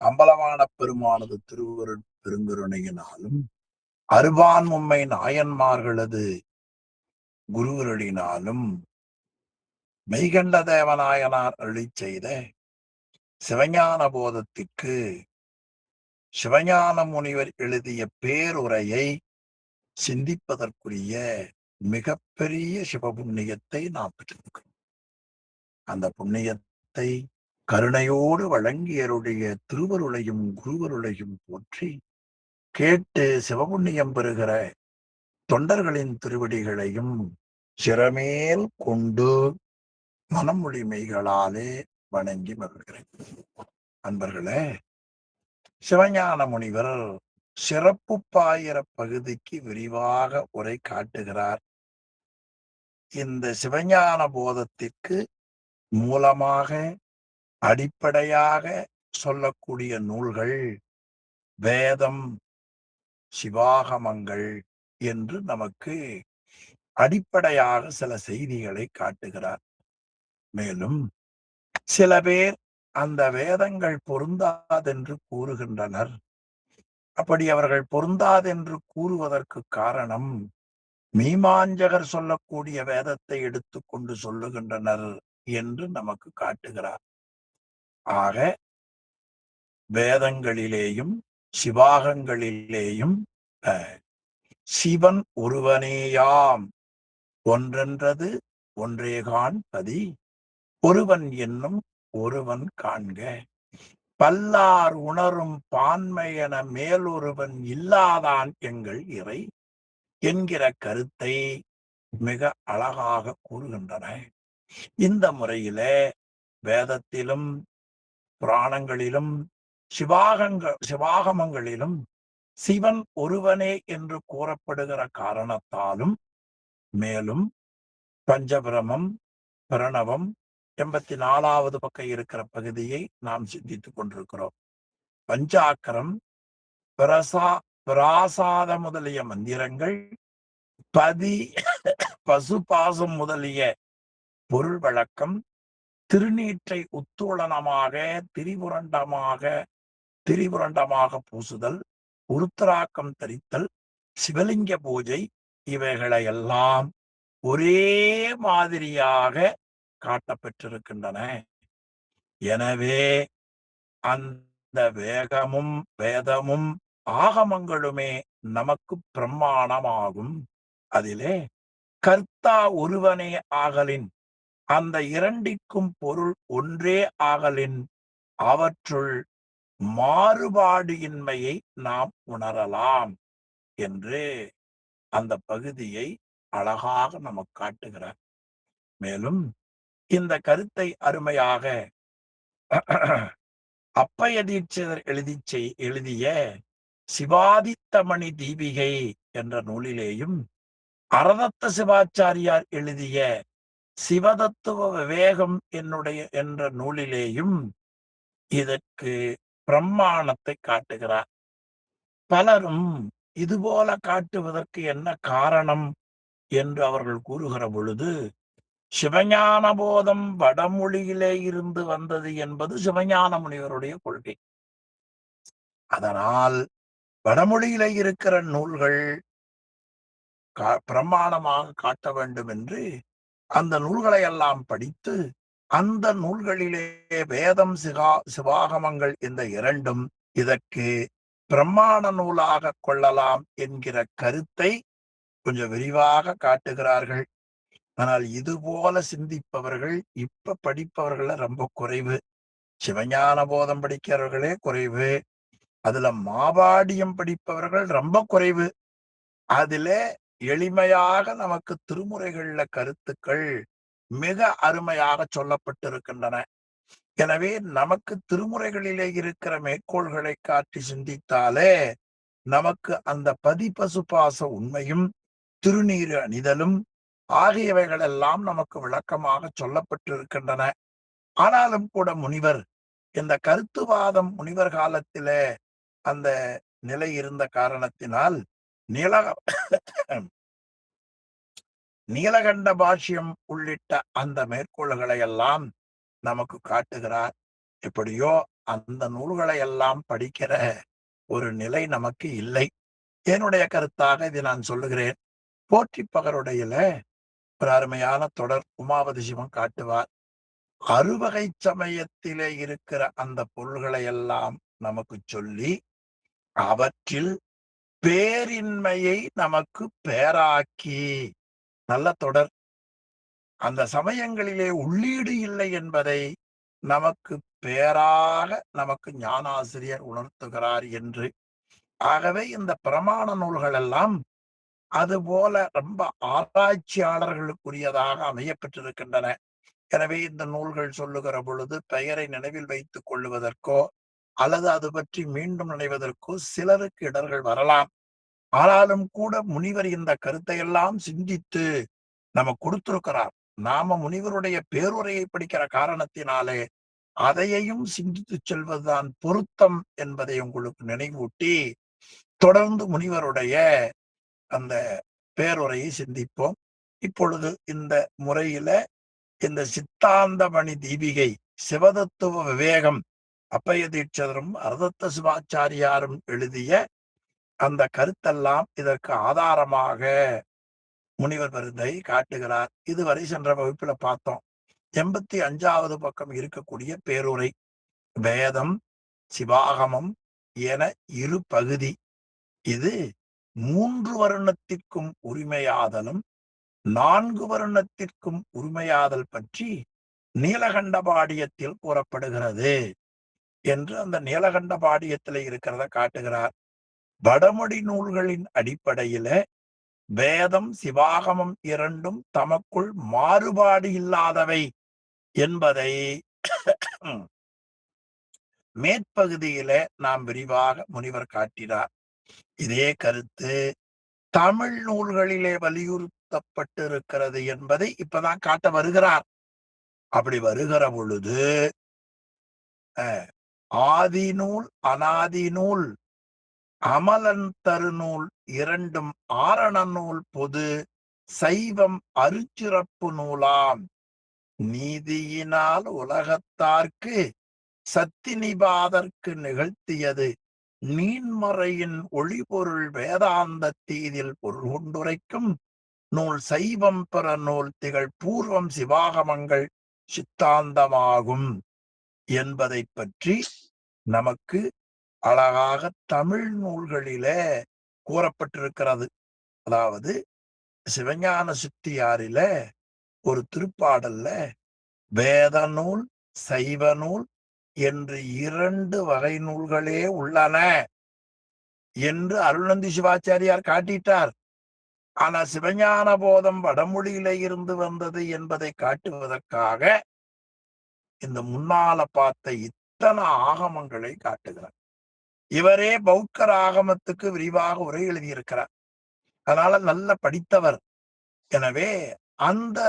அம்பலமான பெருமானது திருவருட் பெருங்கருணையினாலும் அருவான் உம்மை நாயன்மார்களது குருவருளினாலும் மெய்கண்ட தேவநாயனார் அருளிச் செய்த சிவஞான போதத்திற்கு சிவஞான முனிவர் எழுதிய பேருரையை சிந்திப்பதற்குரிய மிகப்பெரிய சிவபுண்ணியத்தை நாம் பெற்றிருக்கிறோம். அந்த புண்ணியத்தை கருணையோடு வழங்கியருடைய திருவருளையும் குருவருளையும் போற்றி கேட்டு சிவபுண்ணியம் பெறுகிற தொண்டர்களின் திருவடிகளையும் சிறமேல் கொண்டு மனமொழி மெய்களாலே வணங்கி மகிழ்கிறேன். அன்பர்களே, சிவஞான முனிவர் சிறப்பு பாயிர பகுதிக்கு விரிவாக உரை காட்டுகிறார். இந்த சிவஞான போதத்திற்கு மூலமாக அடிப்படையாக சொல்லக்கூடிய நூல்கள் வேதம், சிவாகமங்கள் என்று நமக்கு அடிப்படையாக சில செய்திகளை காட்டுகிறார். மேலும் சில பேர் அந்த வேதங்கள் பொருந்தாதென்று கூறுகின்றனர். அப்படி அவர்கள் பொருந்தாதென்று கூறுவதற்கு காரணம் மீமாஞ்சகர் சொல்லக்கூடிய வேதத்தை எடுத்துக்கொண்டு சொல்லுகின்றனர் என்று நமக்கு காட்டுகிறார். ஆக வேதங்களிலேயும் சிவாகங்களிலேயும் சிவன் ஒருவனேயாம், ஒன்றென்றது ஒன்றேகான் பதி, ஒருவன் என்னும் ஒருவன் காண்க, பல்லார் உணரும் பான்மையென மேலொருவன் இல்லாதான் எங்கள் இறை என்கிற கருத்தை மிக அழகாக கூறுகின்றன. இந்த முறையிலே வேதத்திலும் புராணங்களிலும் சிவாகமங்களிலும் சிவன் ஒருவனே என்று கூறப்படுகிற காரணத்தாலும், மேலும் பஞ்சபிரமம், பிரணவம் 84வது பக்கம் இருக்கிற பகுதியை நாம் சிந்தித்துக் கொண்டிருக்கிறோம். பஞ்சாக்கரம், பிராசாத முதலிய மந்திரங்கள், பதி, பசுபாசம் முதலிய பொருள் வழக்கம், திருநீற்றை உத்தோளனமாக திரிபுரண்டமாக பூசுதல், உருத்தராக்கம் தரித்தல், சிவலிங்க பூஜை, இவைகளையெல்லாம் ஒரே மாதிரியாக காட்டப்பெற்றிருக்கின்றன. எனவே அந்த வேதமும் ஆகமங்களுமே நமக்கு பிரமாணமாகும். அதிலே கர்த்தா ஒருவனே ஆகலின், அந்த இரண்டிற்கும் பொருள் ஒன்றே ஆகலின், அவற்றுள் மாறுபாடு இன்மையை நாம் உணரலாம் என்று அந்த பகுதியை அழகாக நமக்கு காட்டுகிறார். மேலும் இந்த கருத்தை அருமையாக அப்பைய தீட்சிதர் எழுதிய சிவாதித்தமணி தீபிகை என்ற நூலிலேயும், அரதத்த சிவாச்சாரியார் எழுதிய சிவதத்துவ விவேகம் என்ற நூலிலேயும் இதற்கு பிரமாணத்தை காட்டுகிறார். பலரும் இதுபோல காட்டுவதற்கு என்ன காரணம் என்று அவர்கள் கூறுகிற பொழுது, சிவஞான போதம் வடமொழியிலே இருந்து வந்தது என்பது சிவஞான முனிவருடைய கொள்கை. அதனால் வடமொழியிலே இருக்கிற நூல்கள் பிரமாணமாக காட்ட வேண்டும் என்று அந்த நூல்களை எல்லாம் படித்து, அந்த நூல்களிலே வேதம், சிவாகமங்கள் இந்த இரண்டும் இதற்கு பிரமாண நூலாக கொள்ளலாம் என்கிற கருத்தை கொஞ்சம் விரிவாக காட்டுகிறார்கள். ஆனால் இது போல சிந்திப்பவர்கள் இப்ப படிப்பவர்கள ரொம்ப குறைவு. சிவஞான போதம் படிக்கிறவர்களே குறைவு. அதுல மாபாடியம் படிப்பவர்கள் ரொம்ப குறைவு. அதில எளிமையாக நமக்கு திருமுறைகள்ல கருத்துக்கள் மிக அருமையாக சொல்லப்பட்டிருக்கின்றன. எனவே நமக்கு திருமுறைகளிலே இருக்கிற மேற்கோள்களை காட்டி சிந்தித்தாலே நமக்கு அந்த பதிபசுபாச உண்மையும் திருநீரு அணிதலும் ஆகியவைகள் எல்லாம் நமக்கு விளக்கமாக சொல்லப்பட்டிருக்கின்றன. ஆனாலும் கூட முனிவர் இந்த கருத்துவாதம் முனிவர் காலத்திலே அந்த நிலை இருந்த காரணத்தினால் நீலகண்ட பாஷ்யம் உள்ளிட்ட அந்த மேற்கோள்களை எல்லாம் நமக்கு காட்டுகிறார். எப்படியோ அந்த நூல்களை எல்லாம் படிக்கிற ஒரு நிலை நமக்கு இல்லை. என்னுடைய கருத்தாக இதை நான் சொல்லுகிறேன். போற்றி பகருடையில ஒரு அருமையான தொடர் உமாபதி சிவம் காட்டுவார். அறுவகை சமயத்திலே இருக்கிற அந்த பொருள்களை எல்லாம் நமக்கு சொல்லி, அவற்றில் பேரின்மையை நமக்கு பேராக்கி, நல்ல தொடர். அந்த சமயங்களிலே உள்ளீடு இல்லை என்பதை நமக்கு பேராக நமக்கு ஞானாசிரியர் உணர்த்துகிறார் என்று. ஆகவே இந்த பிரமாண நூல்கள் எல்லாம் அதுபோல ரொம்ப ஆராய்ச்சியாளர்களுக்குரியதாக அமையப்பெற்றிருக்கின்றன. எனவே இந்த நூல்கள் சொல்லுகிற பொழுது பெயரை நினைவில் வைத்துக் கொள்ளுவதற்கோ அல்லது அது பற்றி மீண்டும் நினைவதற்கோ சிலருக்கு இடர்கள் வரலாம். ஆனாலும் கூட முனிவர் இந்த கருத்தை எல்லாம் சிந்தித்து நமக்கு கொடுத்திருக்கிறார். நாம முனிவருடைய பேருரையை படிக்கிற காரணத்தினாலே அதையையும் சிந்தித்து செல்வதுதான் பொருத்தம் என்பதை உங்களுக்கு நினைவூட்டி, தொடர்ந்து முனிவருடைய அந்த பேருரையை சிந்திப்போம். இப்பொழுது இந்த முறையில இந்த சித்தாந்தமணி தீபிகை சிவதத்துவ விவேகம் அப்பைய தீட்சிதரும் அரதத்த சிவாச்சாரியாரும் எழுதிய அந்த கருத்தெல்லாம் இதற்கு ஆதாரமாக முனிவர் பெருந்தை காட்டுகிறார். இதுவரை சென்ற வகுப்புல பார்த்தோம். 85வது பக்கம் இருக்கக்கூடிய பேருரை. வேதம் சிவாகமம் என இரு பகுதி. இது 3 வருணத்திற்கும் உரிமையாதலும் 4 வருணத்திற்கும் உரிமையாதல் பற்றி நீலகண்டபாடியத்தில் கூறப்படுகிறது என்று அந்த நீலகண்டபாடியத்தில் இருக்கிறத காட்டுகிறார். வடமொழி நூல்களின் அடிப்படையில வேதம் சிவாகமம் இரண்டும் தமக்குள் மாறுபாடு இல்லாதவை என்பதை மேற்பகுதியில நாம் விரிவாக முனிவர் காட்டினார். இதே கருத்து தமிழ் நூல்களிலே வலியுறுத்தப்பட்டிருக்கிறது என்பதை இப்பதான் காட்ட வருகிறார். அப்படி வருகிற பொழுது ஆதி நூல் அனாதி நூல் அமலன் தருநூல் இரண்டும் ஆரண நூல் பொது சைவம் அருச்சிறப்பு நூலாம் நீதியினால் உலகத்தார்க்கு சத்தினிபாதற்கு நிகழ்த்தியது நீன்மறையின் ஒளிபொருள் வேதாந்த தீதில் பொருள் கொண்டுரைக்கும் நூல் சைவம் பெற நூல் திகழ் பூர்வம் சிவாகமங்கள் சித்தாந்தமாகும் என்பதை பற்றி நமக்கு அழகாக தமிழ் நூல்களிலே கூறப்பட்டிருக்கிறது. அதாவது சிவஞான சித்தியாரில ஒரு திருப்பாடல்ல வேத நூல் சைவ நூல் என்று 2 வகை நூல்களே உள்ளன என்று அருள்நந்தி சிவாச்சாரியார் காட்டிட்டார். ஆனா சிவஞான போதம் வடமொழியில இருந்து வந்தது என்பதை காட்டுவதற்காக இந்த முன்னால பார்த்த இத்தனை ஆகமங்களை காட்டுகிறார். இவரே பௌக்கர் ஆகமத்துக்கு விரிவாக உரை எழுதியிருக்கிறார். அதனால நல்ல படித்தவர். எனவே அந்த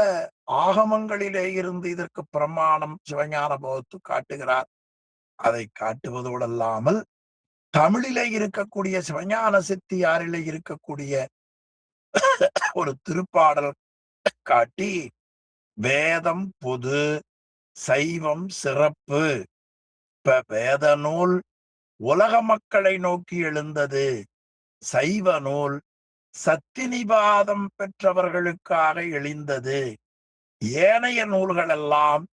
ஆகமங்களிலே இருந்து இதற்கு பிரமாணம் சிவஞான போதத்து காட்டுகிறார். அதை காட்டுவதோடு அல்லாமல் தமிழிலே இருக்கக்கூடிய சிவஞான சித்தியாரிலே இருக்கக்கூடிய ஒரு திருப்பாடல் காட்டி வேதம் பொது சைவம் சிறப்பு. இப்ப வேத நூல் உலக மக்களை நோக்கி எழுந்தது, சைவ நூல் சத்தினிபாதம் பெற்றவர்களுக்காக எழுந்தது. ஏனைய நூல்கள் எல்லாம்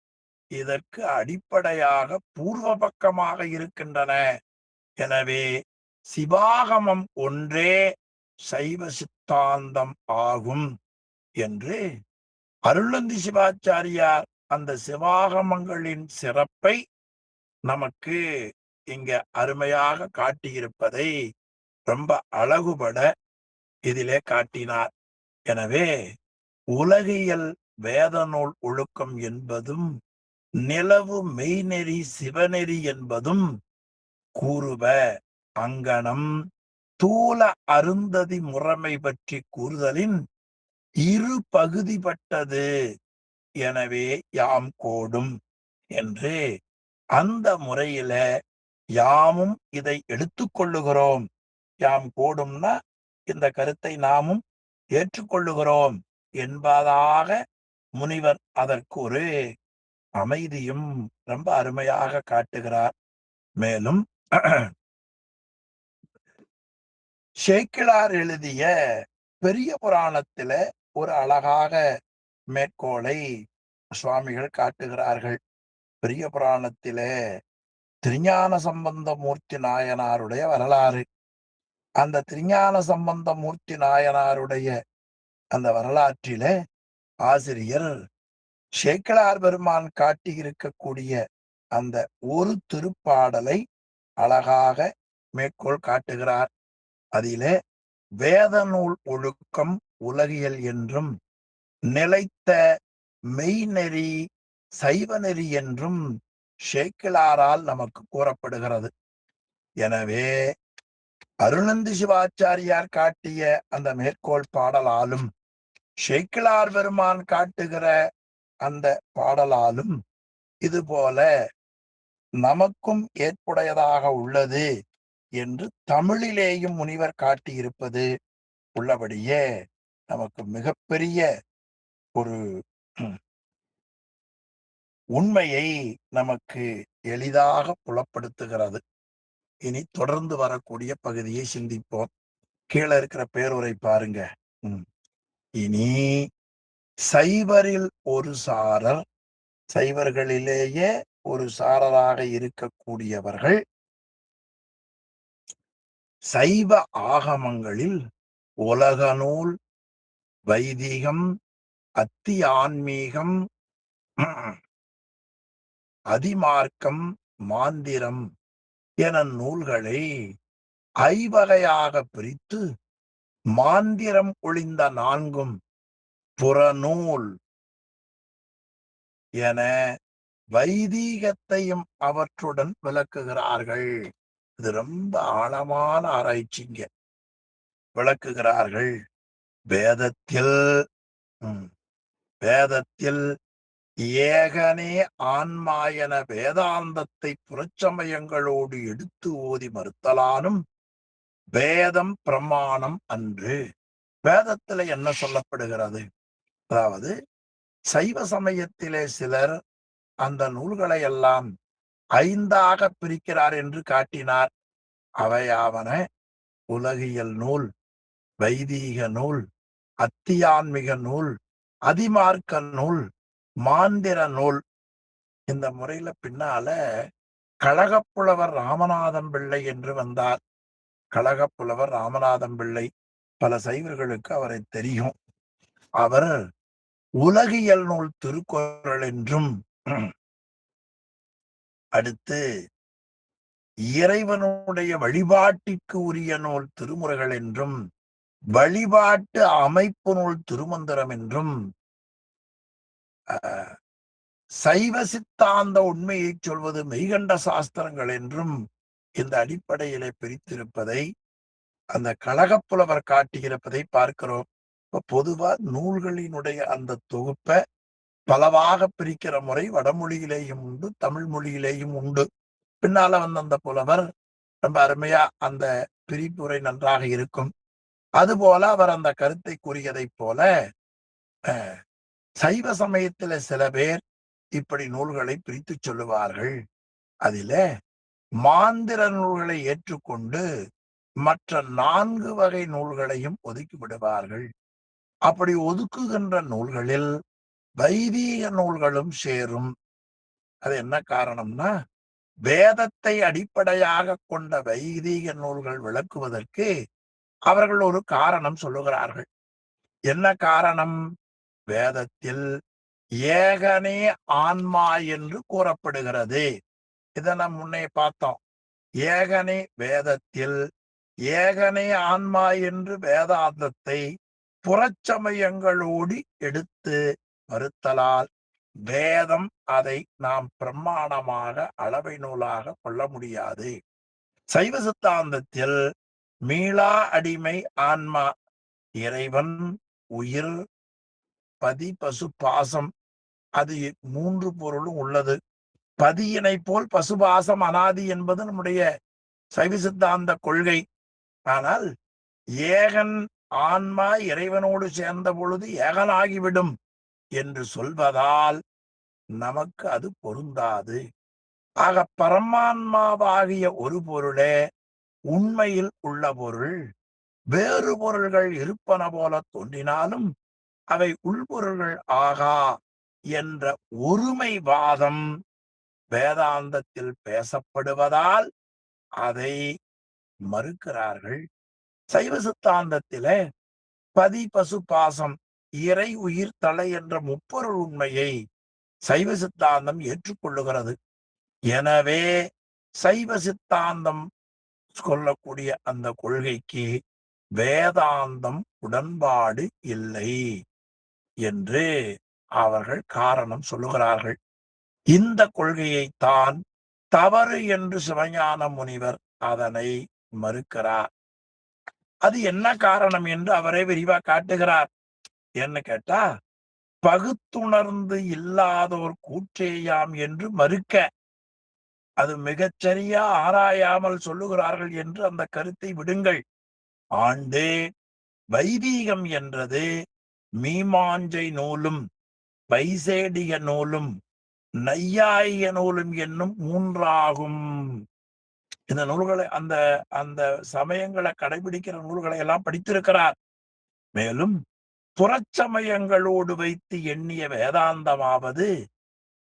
இதற்கு அடிப்படையாக பூர்வ பக்கமாக இருக்கின்றன. எனவே சிவாகமம் ஒன்றே சைவ சித்தாந்தம் ஆகும் என்று அருள்நந்தி சிவாச்சாரியார் அந்த சிவாகமங்களின் சிறப்பை நமக்கு இங்க அருமையாக காட்டியிருப்பதை ரொம்ப அழகுபட இதிலே காட்டினார். எனவே உலகியல் வேத நூல் ஒழுக்கம் என்பதும் நிலவு மெய்நெறி சிவநெறி என்பதும் கூறுவ அங்கனம் தூல அருந்ததி முறைமை பற்றி கூறுதலின் இரு பகுதிப்பட்டது. எனவே யாம் கோடும் என்று அந்த முறையில யாமும் இதை எடுத்துக்கொள்ளுகிறோம். யாம் கோடும்னா இந்த கருத்தை நாமும் ஏற்றுக்கொள்ளுகிறோம் என்பதாக முனிவர் அதற்கு ஒரு அமைதியும் ரொம்ப அருமையாக காட்டுகிறார். மேலும் சேக்கிழார் எழுதிய பெரிய புராணத்தில ஒரு அழகாக மேற்கோளை சுவாமிகள் காட்டுகிறார்கள். பெரிய புராணத்திலே திருஞான சம்பந்த மூர்த்தி நாயனாருடைய வரலாறு. அந்த திருஞான சம்பந்த மூர்த்தி நாயனாருடைய அந்த வரலாற்றிலே ஆசிரியர் சேக்கிழார் பெருமான் காட்டியிருக்கக்கூடிய அந்த ஒரு திருப்பாடலை அழகாக மேற்கோள் காட்டுகிறார். அதிலே வேத நூல் ஒழுக்கம் உலகியல் என்றும் நிலைத்த மெய்நெறி சைவநெறி என்றும் சேக்கிழாரால் நமக்கு கூறப்படுகிறது. எனவே அருணந்தி சிவாச்சாரியார் காட்டிய அந்த மேற்கோள் பாடலாலும் சேக்கிழார் பெருமான் காட்டுகிற அந்த பாடலாலும் இதுபோல நமக்கும் ஏற்புடையதாக உள்ளது என்று தமிழிலேயும் முனிவர் காட்டியிருப்பது உள்ளபடியே நமக்கு மிகப்பெரிய ஒரு உண்மையை நமக்கு எளிதாக புலப்படுத்துகிறது. இனி தொடர்ந்து வரக்கூடிய பகுதியை சிந்திப்போம். கீழே இருக்கிற பேருரை பாருங்க. இனி சைவரில் ஒரு சாரர், சைவர்களிலேயே ஒரு சாரராக இருக்கக்கூடியவர்கள் சைவ ஆகமங்களில் உலக நூல், வைதிகம், அத்தி ஆன்மீகம், அதிமார்க்கம், மாந்திரம் என நூல்களை ஐவகையாக பிரித்து மாந்திரம் ஒழிந்த நான்கும் புறநூல் என வைதீகத்தையும் அவற்றுடன் விளக்குகிறார்கள். இது ரொம்ப ஆழமான ஆராய்ச்சிங்க. விளக்குகிறார்கள். வேதத்தில் ஏகனே ஆன்மா என வேதாந்தத்தை புறச்சமயங்களோடு எடுத்து ஓதி மறுத்தலானும் வேதம் பிரமாணம் அன்று. வேதத்துல என்ன சொல்லப்படுகிறது? அதாவது சைவ சமயத்திலே சிலர் அந்த நூல்களை எல்லாம் ஐந்தாக பிரிக்கிறார் என்று காட்டினார். அவையாவன உலகியல் நூல், வைதீக நூல், அத்தியான்மிக நூல், அதிமார்க்க நூல், மாந்திர நூல். இந்த முறையில பின்னால கழகப்புலவர் ராமநாதம் பிள்ளை என்று வந்தார். கழகப்புலவர் ராமநாதம் பிள்ளை பல சைவர்களுக்கு அவரை தெரியும். அவர் உலகியல் நூல் திருக்குறள் என்றும், அடுத்து இறைவனுடைய வழிபாட்டிற்கு உரிய நூல் திருமுறைகள் என்றும், வழிபாட்டு அமைப்பு நூல் திருமந்திரம் என்றும், சைவ சித்தாந்த உண்மையை சொல்வது மெய்கண்ட சாஸ்திரங்கள் என்றும் இந்த அடிப்படையிலே பிரித்திருப்பதை அந்த கழகப்புலவர் காட்டியிருப்பதை பார்க்கிறோம். பொதுவா நூல்களினுடைய அந்த தொகுப்பை பலவாக பிரிக்கிற முறை வடமொழியிலேயும் உண்டு, தமிழ் மொழியிலேயும் உண்டு. பின்னால வந்த அந்த புலவர் ரொம்ப அருமையா அந்த பிரிப்புரை நன்றாக இருக்கும். அதுபோல அவர் அந்த கருத்தை கூறியதைப் போல சைவ சமயத்தில சில பேர் இப்படி நூல்களை பிரித்து சொல்லுவார்கள். அதில மாந்திர நூல்களை ஏற்றுக்கொண்டு மற்ற 4 வகை நூல்களையும் ஒதுக்கி விடுவார்கள். அப்படி ஒதுக்குகின்ற நூல்களில் வைதீக நூல்களும் சேரும். அது என்ன காரணம்னா, வேதத்தை அடிப்படையாக கொண்ட வைதீக நூல்கள் விளக்குவதற்கு அவர்கள் ஒரு காரணம் சொல்லுகிறார்கள். என்ன காரணம்? வேதத்தில் ஏகனே ஆன்மா என்று கூறப்படுகிறது. இதை நாம் முன்னே பார்த்தோம். ஏகனே வேதத்தில் ஏகனே ஆன்மா என்று வேதாந்தத்தை புறச்சமயங்களோடு எடுத்து மறுத்தலால் வேதம் அதை நாம் பிரமாணமாக அளவை நூலாக கொள்ள முடியாது. சைவ சித்தாந்தத்தில் மீளா அடிமை ஆன்மா, இறைவன், உயிர், பதி, பசு, பாசம், அது 3 பொருளும் உள்ளது. பதியினை போல் பசுபாசம் அனாதி என்பது நம்முடைய சைவ சித்தாந்த கொள்கை. ஆனால் ஏகன் ஆன்மா இறைவனோடு சேர்ந்த பொழுது ஏகனாகிவிடும் என்று சொல்வதால் நமக்கு அது பொருந்தாது. ஆக பரமான்மாவாகிய ஒரு பொருளே உண்மையில் உள்ள பொருள். வேறு பொருள்கள் இருப்பன போல தோன்றினாலும் அவை உள்பொருள்கள் ஆகா என்ற ஒருமைவாதம் வேதாந்தத்தில் பேசப்படுவதால் அதை மறுக்கிறார்கள். சைவ சித்தாந்தத்திலே பதி பசு பாசம் இறை உயிர் தலை என்ற முப்பொருள் உண்மையை சைவ சித்தாந்தம் ஏற்றுக்கொள்ளுகிறது. எனவே சைவ சித்தாந்தம் கொள்ளக்கூடிய அந்த கொள்கைக்கு வேதாந்தம் உடன்பாடு இல்லை என்று அவர்கள் காரணம் சொல்லுகிறார்கள். இந்த கொள்கையைத்தான் தவறு என்று சிவஞான முனிவர் அதனை மறுக்கிறார். அது என்ன காரணம் என்று அவரே விரிவா காட்டுகிறார். என்ன கேட்டா, பகுத்துணர்ந்து இல்லாதோர் கூற்றேயாம் என்று மறுக்க, அது மிகச்சரியா ஆராயாமல் சொல்லுகிறார்கள் என்று அந்த கருத்தை விடுங்கள். ஆண்டு வைதீகம் என்றது மீமாஞ்சை நூலும் வைசேடிய நூலும் நையாயிய நூலும் என்னும் மூன்றாகும். இந்த நூல்களை அந்த அந்த சமயங்களை கடைபிடிக்கிற நூல்களை எல்லாம் படித்திருக்கிறார். மேலும் புறச்சமயங்களோடு வைத்து எண்ணிய வேதாந்தமாவது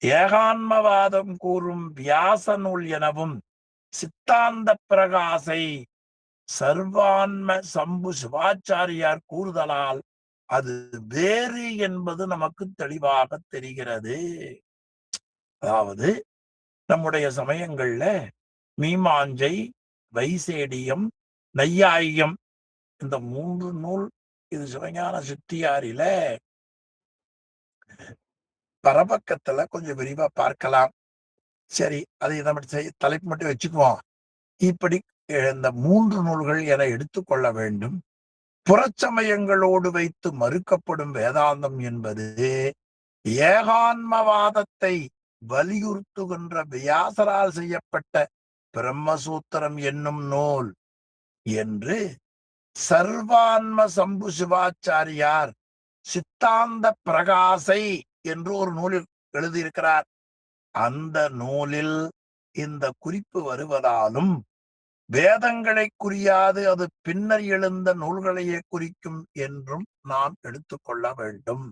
ஏகான்மவாதம் கூறும் வியாச நூல் எனவும் சித்தாந்த பிரகாசை சர்வான்ம சம்பு சிவாச்சாரியார் கூறுதலால் அது வேறு என்பது நமக்கு தெளிவாக தெரிகிறது. அதாவது நம்முடைய சமயங்கள்ல மீமாஞ்சை, வைசேடியம், நையாயியம் இந்த 3 நூல் இது சிவஞான சித்தியாரில பரபக்கத்துல கொஞ்சம் விரிவா பார்க்கலாம். சரி, அதை நம்ம தலைப்பு மட்டும் வச்சுக்குவோம். இப்படி இந்த 3 நூல்கள் என எடுத்துக்கொள்ள வேண்டும். புறச்சமயங்களோடு வைத்து மறுக்கப்படும் வேதாந்தம் என்பது ஏகான்மவாதத்தை வலியுறுத்துகின்ற வியாசரால் செய்யப்பட்ட பிரம்மசூத்திரம் என்னும் நூல் என்று சர்வான்ம சம்பு சிவாச்சாரியார் சித்தாந்த பிரகாசை என்று ஒரு நூலில் எழுதியிருக்கிறார். அந்த நூலில் இந்த குறிப்பு வருவதாலும் வேதங்களை குறியாது அது பின்னர் எழுந்த நூல்களையே குறிக்கும் என்றும் நாம் எடுத்துக்கொள்ள வேண்டும்.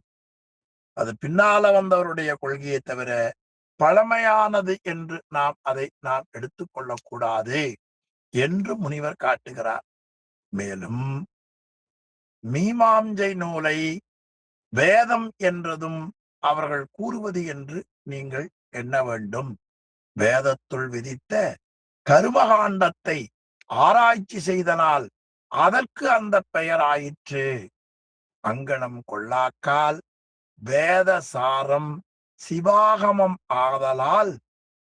அது பின்னால வந்தவருடைய கொள்கையை தவிர பழமையானது என்று அதை நாம் எடுத்துக்கொள்ளக்கூடாது என்று முனிவர் காட்டுகிறார். மேலும் மீமாஞ்சை நூலை வேதம் என்றதும் அவர்கள் கூறுவது என்று நீங்கள் எண்ண வேண்டும். வேதத்துள் விதித்த கருமகாண்டத்தை ஆராய்ச்சி செய்தனால் அதற்கு அந்த பெயர் ஆயிற்று. அங்கனம் கொள்ளாக்கால் வேத சாரம் சிவாகமம் ஆதலால்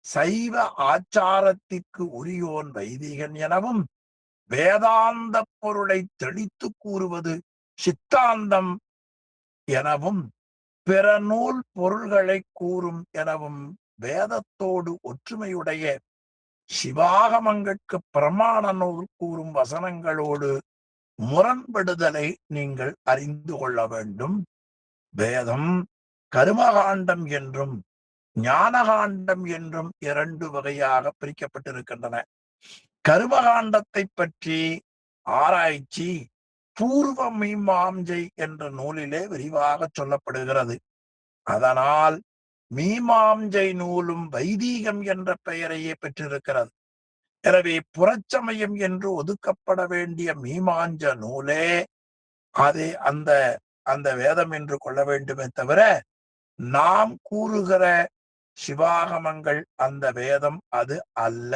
சைவ ஆச்சாரத்திற்கு உரியோன் வைதிகன் எனவும் வேதாந்த பொருளை தெளித்து கூறுவது சித்தாந்தம் எனவும் பிற நூல் பொருள்களை கூறும் எனவும் வேதத்தோடு ஒற்றுமையுடைய சிவாகமங்களுக்கு பிரமாண நூல் கூறும் வசனங்களோடு முரண்படுதலை நீங்கள் அறிந்து கொள்ள வேண்டும். வேதம் கருமகாண்டம் என்றும் ஞானகாண்டம் என்றும் 2 வகையாக பிரிக்கப்பட்டிருக்கின்றன. கருமகாண்டத்தை பற்றி ஆராய்ச்சி பூர்வ மீமாம்சை என்ற நூலிலே விரிவாக சொல்லப்படுகிறது. அதனால் மீமாம்சை நூலும் வைதீகம் என்ற பெயரையே பெற்றிருக்கிறது. எனவே புறச்சமயம் என்று ஒதுக்கப்பட வேண்டிய மீமாஞ்ச நூலே அதை அந்த அந்த வேதம் என்று கொள்ள வேண்டுமே தவிர நாம் கூறுகிற சிவாகமங்கள் அந்த வேதம் அது அல்ல.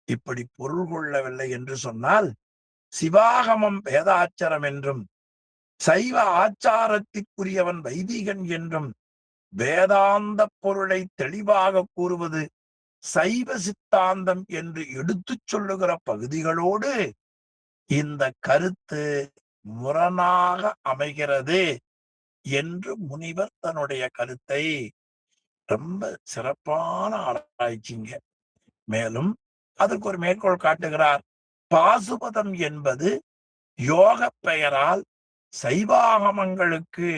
இப்படி பொருள் கொள்ளவில்லை என்று சொன்னால் சிவாகமம் வேதாச்சாரம் என்றும் சைவ ஆச்சாரத்திற்குரியவன் வைதிகன் என்றும் வேதாந்த பொருளை தெளிவாக கூறுவது சைவ சித்தாந்தம் என்று எடுத்துச் சொல்லுகிற பகுதிகளோடு இந்த கருத்து முரணாக அமைகிறது என்று முனிவர் தன்னுடைய கருத்தை ரொம்ப சிறப்பான ஆராய்ச்சிங்க. மேலும் அதற்கு ஒரு மேற்கோள் காட்டுகிறார். பாசுபதம் என்பது யோக பெயரால் சைவாகமங்களுக்கு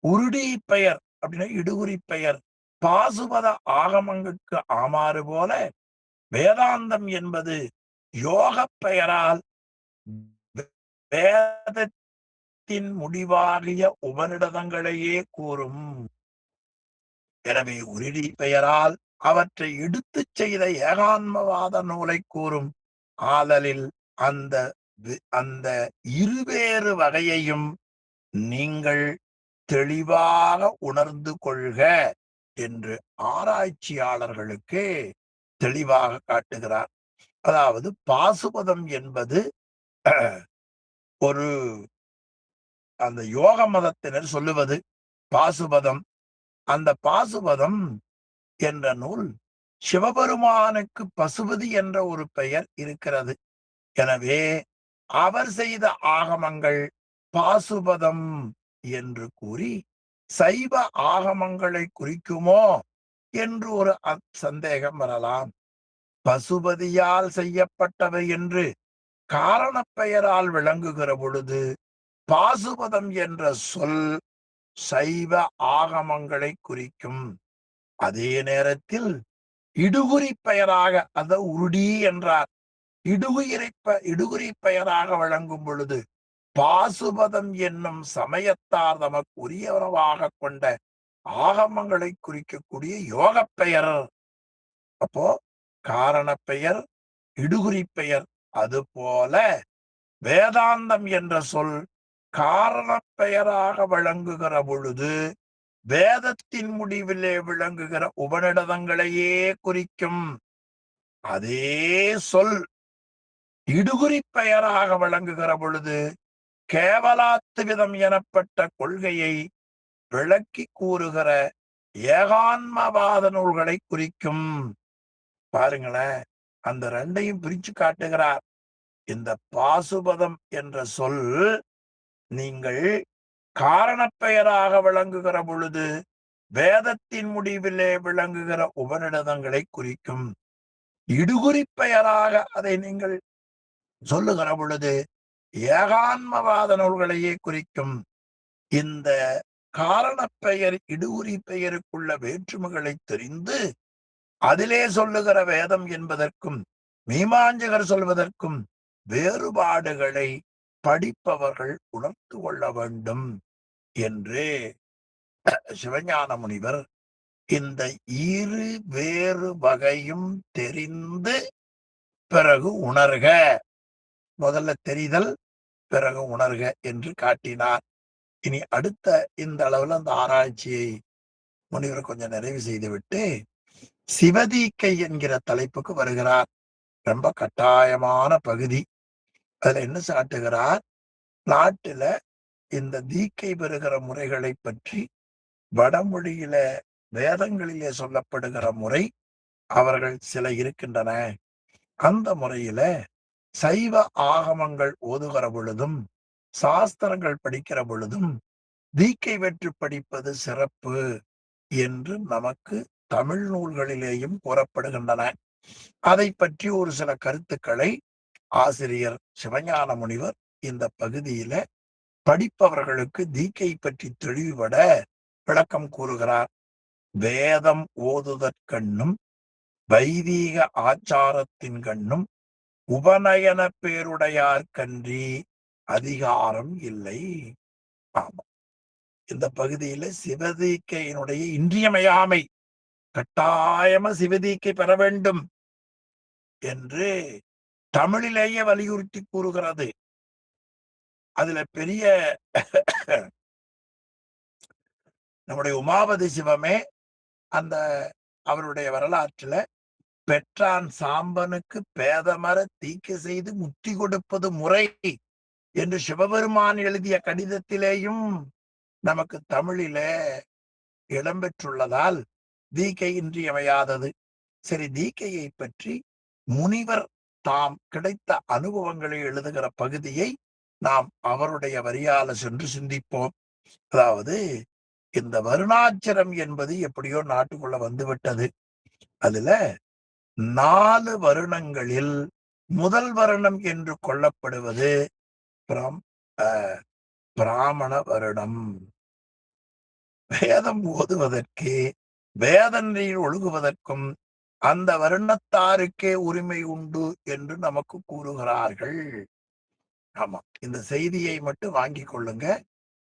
உருடி பெயர் அப்படின்னா இடுகுறி பெயர் பாசுபத ஆகமங்களுக்கு ஆமாறு போல வேதாந்தம் என்பது யோக பெயரால் வேதத்தின் முடிவாகிய உபநிடதங்களையே கூறும். எனவே உருடி பெயரால் அவற்றை எடுத்துச் செய்த ஏகான்மவாத நூலை கூறும். ஆதலில் அந்த அந்த இருவேறு வகையையும் நீங்கள் தெளிவாக உணர்ந்து கொள்க என்று ஆராய்ச்சியாளர்களுக்கு தெளிவாக காட்டுகிறார். அதாவது பாசுபதம் என்பது ஒரு அந்த யோக மதத்தினர் சொல்லுவது பாசுபதம். அந்த பாசுபதம் என்ற நூல் சிவபெருமானுக்கு பசுபதி என்ற ஒரு பெயர் இருக்கிறது. எனவே அவர் செய்த ஆகமங்கள் பாசுபதம் என்று கூறி சைவ ஆகமங்களை குறிக்குமோ என்று ஒரு சந்தேகம் வரலாம். பசுபதியால் செய்யப்பட்டவை என்று காரண பெயரால் விளங்குகிற பொழுது பாசுபதம் என்ற சொல் சைவ ஆகமங்களை குறிக்கும். அதே நேரத்தில் இடுகுறி பெயராக அத உருடி என்றார். இடுகுறி பெயராக வழங்கும் பொழுது பாசுபதம் என்னும் சமயத்தார் தமக்கு உரியவனவாக கொண்ட ஆகமங்களை குறிக்கக்கூடிய யோக பெயர். அப்போ காரண பெயர், இடுகுறி பெயர். அதுபோல வேதாந்தம் என்ற சொல் காரண பெயராக வழங்குகிற பொழுது வேதத்தின் முடிவிலே விளங்குகிற உபநிடதங்களையே குறிக்கும். அதே சொல் இடுகுறி பெயராக வழங்குகிற பொழுது கேவலாத்து விதம் எனப்பட்ட கொள்கையை விளக்கி கூறுகிற ஏகான்மவாத நூல்களை குறிக்கும். பாருங்களேன், அந்த ரெண்டையும் பிரிச்சு காட்டுகிறார். இந்த பாசுபதம் என்ற சொல் நீங்கள் காரண பெயராக விளங்குகிற பொழுது வேதத்தின் முடிவிலே விளங்குகிற உபநிடதங்களை குறிக்கும். இடுகுறி பெயராக அதை நீங்கள் சொல்லுகிற பொழுது ஏகான்மவாத நூல்களையே குறிக்கும். இந்த காரண பெயர் இடுகுறி பெயருக்குள்ள வேற்றுமைகளை தெரிந்து அதிலே சொல்லுகிற வேதம் என்பதற்கும் மீமாஞ்சகர் சொல்வதற்கும் வேறுபாடுகளை படிப்பவர்கள் உணர்ந்து கொள்ள வேண்டும் என்று சிவஞான முனிவர் இந்த இரு வேறு வகையும் தெரிந்து பிறகு உணர்க, முதல்ல தெரிதல் பிறகு உணர்க என்று காட்டினார். இனி அடுத்த இந்த அளவுல அந்த ஆராய்ச்சியை முனிவர் கொஞ்சம் நிறைவு செய்துவிட்டு சிவதீக்கை என்கிற தலைப்புக்கு வருகிறார். ரொம்ப கட்டாயமான பகுதி. அதுல என்ன சாட்டுகிறார்? நாட்டுல இந்த தீக்கை பெறுகிற முறைகளை பற்றி வடமொழியில வேதங்களிலே சொல்லப்படுகிற முறை அவர்கள் சில இருக்கின்றன. அந்த முறையில சைவ ஆகமங்கள் ஓதுகிற பொழுதும் சாஸ்திரங்கள் படிக்கிற பொழுதும் தீக்கை பெற்று படிப்பது சிறப்பு என்று நமக்கு தமிழ் நூல்களிலேயும் கூறப்படுகின்றன. அதை பற்றி ஒரு சில கருத்துக்களை ஆசிரியர் சிவஞான முனிவர் இந்த பகுதியில படிப்பவர்களுக்கு தீக்கை பற்றி தெளிவுபட விளக்கம் கூறுகிறார். வேதம் ஓதுதற்கண்ணும் வைதீக ஆச்சாரத்தின் கண்ணும் உபநயன பேருடையார்கன்றி அதிகாரம் இல்லை. ஆமா, இந்த பகுதியில சிவதீக்கையினுடைய இன்றியமையாமை, கட்டாயமா சிவதீக்கை பெற வேண்டும் என்று தமிழிலேயே வலியுறுத்தி கூறுகிறது. அதுல பெரிய நம்முடைய உமாபதி சிவமே அந்த அவருடைய வரலாற்றுல பெற்றான் சாம்பனுக்கு பேதமர தீக்க செய்து முத்தி கொடுப்பது முறை என்று சிவபெருமான் எழுதிய கடிதத்திலேயும் நமக்கு தமிழிலே இடம்பெற்றுள்ளதால் தீக்கை இன்றியமையாதது. சரி, தீக்கையை பற்றி முனிவர் தாம் கிடைத்த அனுபவங்களை எழுதுகிற பகுதியை நாம் அவருடைய வரியால சென்று சிந்திப்போம். அதாவது இந்த வருணாச்சரம் என்பது எப்படியோ நாட்டுக்குள்ள வந்துவிட்டது. அதுல 4 வருணங்களில் முதல் வருணம் என்று கொள்ளப்படுவது பிராமண வருடம். வேதம் ஓதுவதற்கு வேதனையில் ஒழுகுவதற்கும் அந்த வருணத்தாருக்கே உரிமை உண்டு என்று நமக்கு கூறுகிறார்கள். ஆமா, இந்த செய்தியை மட்டும் வாங்கிக் கொள்ளுங்க.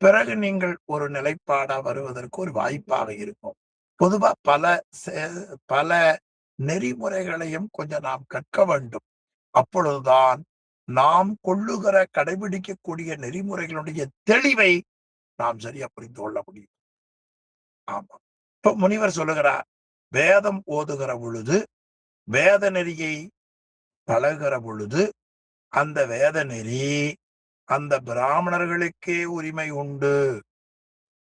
பிறகு நீங்கள் ஒரு நிலைப்பாடா வருவதற்கு ஒரு வாய்ப்பாக இருக்கும். பொதுவா பல நெறிமுறைகளையும் கொஞ்சம் நாம் கற்க வேண்டும். அப்பொழுதுதான் நாம் கொள்ளுகிற கடைபிடிக்கக்கூடிய நெறிமுறைகளுடைய தெளிவை நாம் சரியா புரிந்து கொள்ள முடியும். ஆமா. இப்ப முனிவர் சொல்லுகிறார், வேதம் ஓதுகிற பொழுது, வேத நெறியை பழகுகிற பொழுது, அந்த வேத நெறி அந்த பிராமணர்களுக்கே உரிமை உண்டு.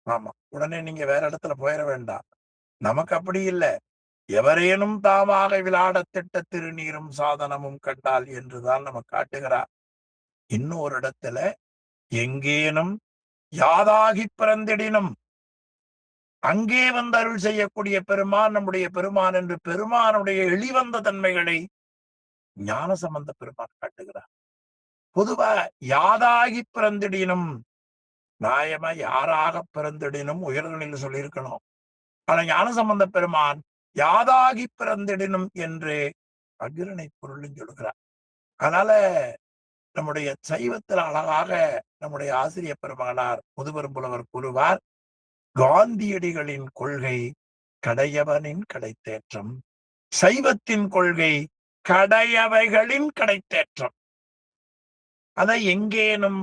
ஆமா. உடனே நீங்க வேற இடத்துல போயிட வேண்டாம். நமக்கு அப்படி இல்ல. எவரேனும் தாமாக விளையாடத் திட்ட திருநீரும் சாதனமும் கண்டால் என்றுதான் நம்ம காட்டுகிறார். இன்னொரு இடத்துல எங்கேனும் யாதாகிப் பிறந்திடினும் அங்கே வந்து அருள் செய்யக்கூடிய பெருமான் நம்முடைய பெருமான் என்று பெருமானுடைய எளிவந்த தன்மைகளை ஞானசம்பந்த பெருமான் காட்டுகிறார். பொதுவா யாதாகி பிறந்திடினும், நியாயமா யாராக பிறந்திடினும் உயர்நிலையில் சொல்லியிருக்கணும். ஆனா ஞானசம்பந்த பெருமான் யாதாகி பிறந்திடினும் என்று அகிரணை பொருளும் சொல்லுகிறார். அதனால நம்முடைய சைவத்தில் அழகாக நம்முடைய ஆசிரிய பெருமகனார் முதுபெரும் புலவர் கூறுவார், காந்தியடிகளின் கொள்கை கடையவனின் கடைத்தேற்றம், சைவத்தின் கொள்கை கடையவைகளின் கடைத்தேற்றம். அதை எங்கேனும்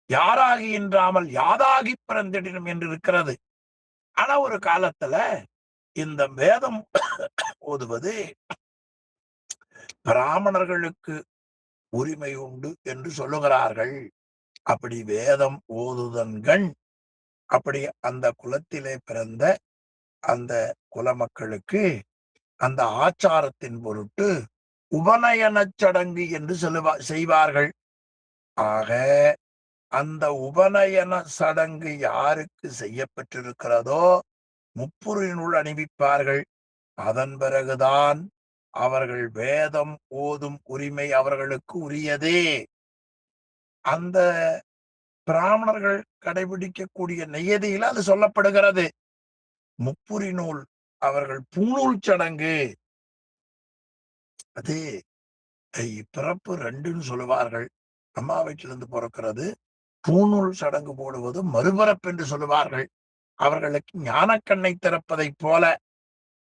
யாராகி இன்றாமல் யாதாகி பிறந்திடினும் என்று இருக்கிறது. ஆனா ஒரு காலத்துல இந்த வேதம் ஓதுவது பிராமணர்களுக்கு உரிமை உண்டு என்று சொல்லுகிறார்கள். அப்படி வேதம் ஓதுதன்கண், அப்படி அந்த குலத்திலே பிறந்த அந்த குல மக்களுக்கு அந்த ஆச்சாரத்தின் பொருட்டு உபநயனச் சடங்கு என்று செய்வார்கள். ஆக அந்த உபநயன சடங்கு யாருக்கு செய்யப்பட்டிருக்கிறதோ முப்புரினுள் அணிவிப்பார்கள். அதன் பிறகுதான் அவர்கள் வேதம் ஓதும் உரிமை அவர்களுக்கு உரியதே. அந்த பிராமணர்கள் கடைபிடிக்கக்கூடிய நெய்யதியில் அது சொல்லப்படுகிறது. முப்புரி நூல் அவர்கள் பூணூல் சடங்கு, அது பிறப்பு ரெண்டுன்னு சொல்லுவார்கள். அம்மா வீட்டிலிருந்து பிறக்கிறது. பூணூல் சடங்கு போடுவது மறுபிறப்பு என்று சொல்லுவார்கள். அவர்களுக்கு ஞானக்கண்ணை திறப்பதை போல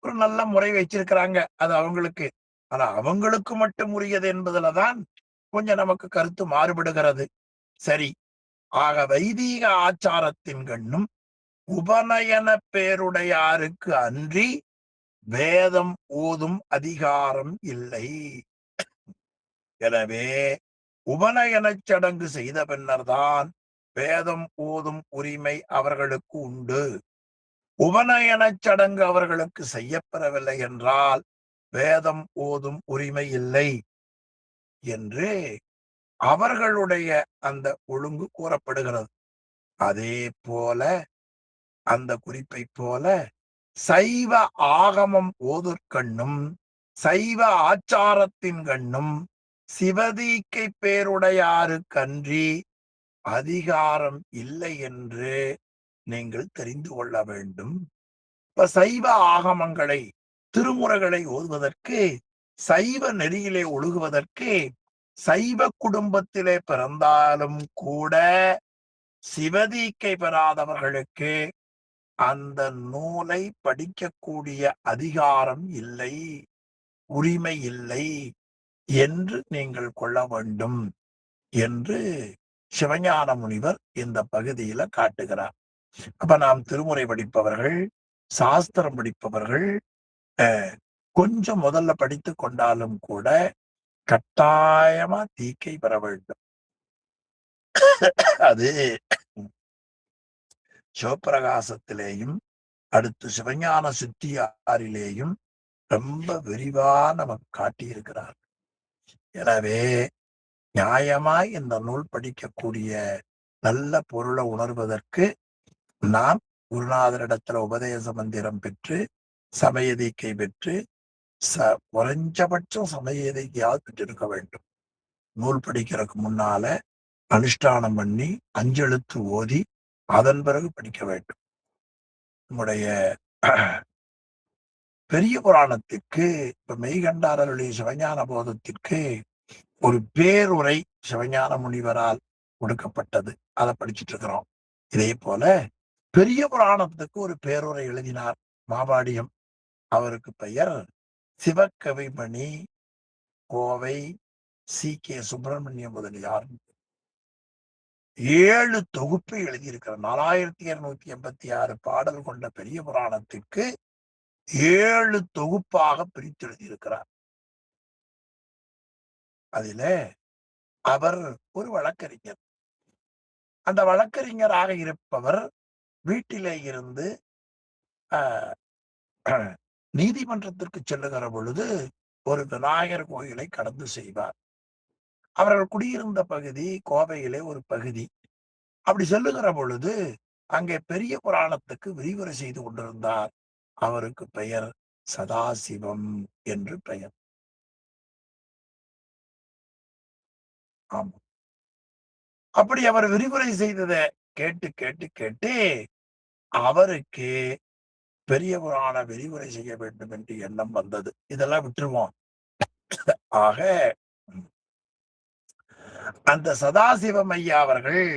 ஒரு நல்ல முறை வச்சிருக்கிறாங்க. அது அவங்களுக்கு. ஆனா அவங்களுக்கு மட்டும் உரியது என்பதுலதான் கொஞ்சம் நமக்கு கருத்து மாறுபடுகிறது. சரி, ஆக வைதீக ஆச்சாரத்தின் கண்ணும் உபநயன பேருடையாருக்கு அன்றி வேதம் ஓதும் அதிகாரம் இல்லை. எனவே உபநயனச் சடங்கு செய்த பின்னர்தான் வேதம் ஓதும் உரிமை அவர்களுக்கு உண்டு. உபநயனச் சடங்கு அவர்களுக்கு செய்யப்பெறவில்லை என்றால் வேதம் ஓதும் உரிமை இல்லை என்று அவர்களுடைய அந்த ஒழுங்கு கூறப்படுகிறது. அதே போல அந்த குறிப்பை போல சைவ ஆகமம் ஓதுற்கண்ணும் சைவ ஆச்சாரத்தின் கண்ணும் சிவதீக்கை பேருடையாருக்கன்றி அதிகாரம் இல்லை என்று நீங்கள் தெரிந்து கொள்ள வேண்டும். இப்ப சைவ ஆகமங்களை திருமுறைகளை ஓதுவதற்கு, சைவ நெறியிலே ஒழுகுவதற்கு, சைவ குடும்பத்திலே பிறந்தாலும் கூட சிவதீக்கை பெறாதவர்களுக்கு அந்த நூலை படிக்கக்கூடிய அதிகாரம் இல்லை, உரிமை இல்லை என்று நீங்கள் கொள்ள வேண்டும் என்று சிவஞான முனிவர் இந்த பகுதியில காட்டுகிறார். அப்ப நாம் திருமுறை படிப்பவர்கள், சாஸ்திரம் படிப்பவர்கள் கொஞ்சம் முதல்ல படித்து கொண்டாலும் கூட கட்டாயமா தீக்கை பெற வேண்டும். அது சிவப்பிரகாசத்திலேயும் அடுத்து சிவஞான சித்தியாரிலேயும் ரொம்ப விரிவா நமக்கு காட்டியிருக்கிறார். எனவே நியாயமாய் இந்த நூல் படிக்கக்கூடிய நல்ல பொருளை உணர்வதற்கு நாம் குருநாதரிடத்துல உபதேச மந்திரம் பெற்று சமய தீக்கை பெற்று குறைஞ்சபட்சம் சமய தீக்கையாவது பெற்றிருக்க வேண்டும். நூல் படிக்கிறதுக்கு முன்னால அனுஷ்டானம் பண்ணி அஞ்செழுத்து ஓதி அதன் பிறகு படிக்க வேண்டும். நம்முடைய பெரிய புராணத்திற்கு இப்ப மெய்கண்டார் அருளிய சிவஞான போதத்திற்கு ஒரு பேருரை சிவஞான முனிவரால் கொடுக்கப்பட்டது. அதை படிச்சுட்டு இருக்கிறோம். இதே போல பெரிய புராணத்துக்கு ஒரு பேருரை எழுதினார் மாபாடியம். அவருக்கு பெயர் சிவகவிமணி கோவை சி.கே. சுப்பிரமணிய முதலியார். 7 தொகுப்பை எழுதியிருக்கிறார். 4286 பாடல் கொண்ட பெரிய புராணத்திற்கு 7 தொகுப்பாக பிரித்து எழுதியிருக்கிறார். அதிலே அவர் ஒரு வழக்கறிஞர். அந்த வழக்கறிஞராக இருப்பவர் வீட்டிலே இருந்து நீதிமன்றத்திற்கு செல்லுகிற பொழுது ஒரு விநாயகர் கோயிலை கடந்து செய்வார். அவர்கள் குடியிருந்த பகுதி கோவையிலே ஒரு பகுதி. அப்படி செல்லுகிற பொழுது அங்கே பெரிய புராணத்துக்கு விரிவுரை செய்து கொண்டிருந்தார். அவருக்கு பெயர் சதாசிவம் என்று பெயர். ஆமா. அப்படி அவர் விரிவுரை செய்ததை கேட்டு கேட்டு கேட்டு அவருக்கு பெரிய புராண விரிவுரை செய்ய வேண்டும் என்று எண்ணம் வந்தது. இதெல்லாம் விட்டுருவோம். ஆக அந்த சதாசிவம் ஐயா அவர்கள்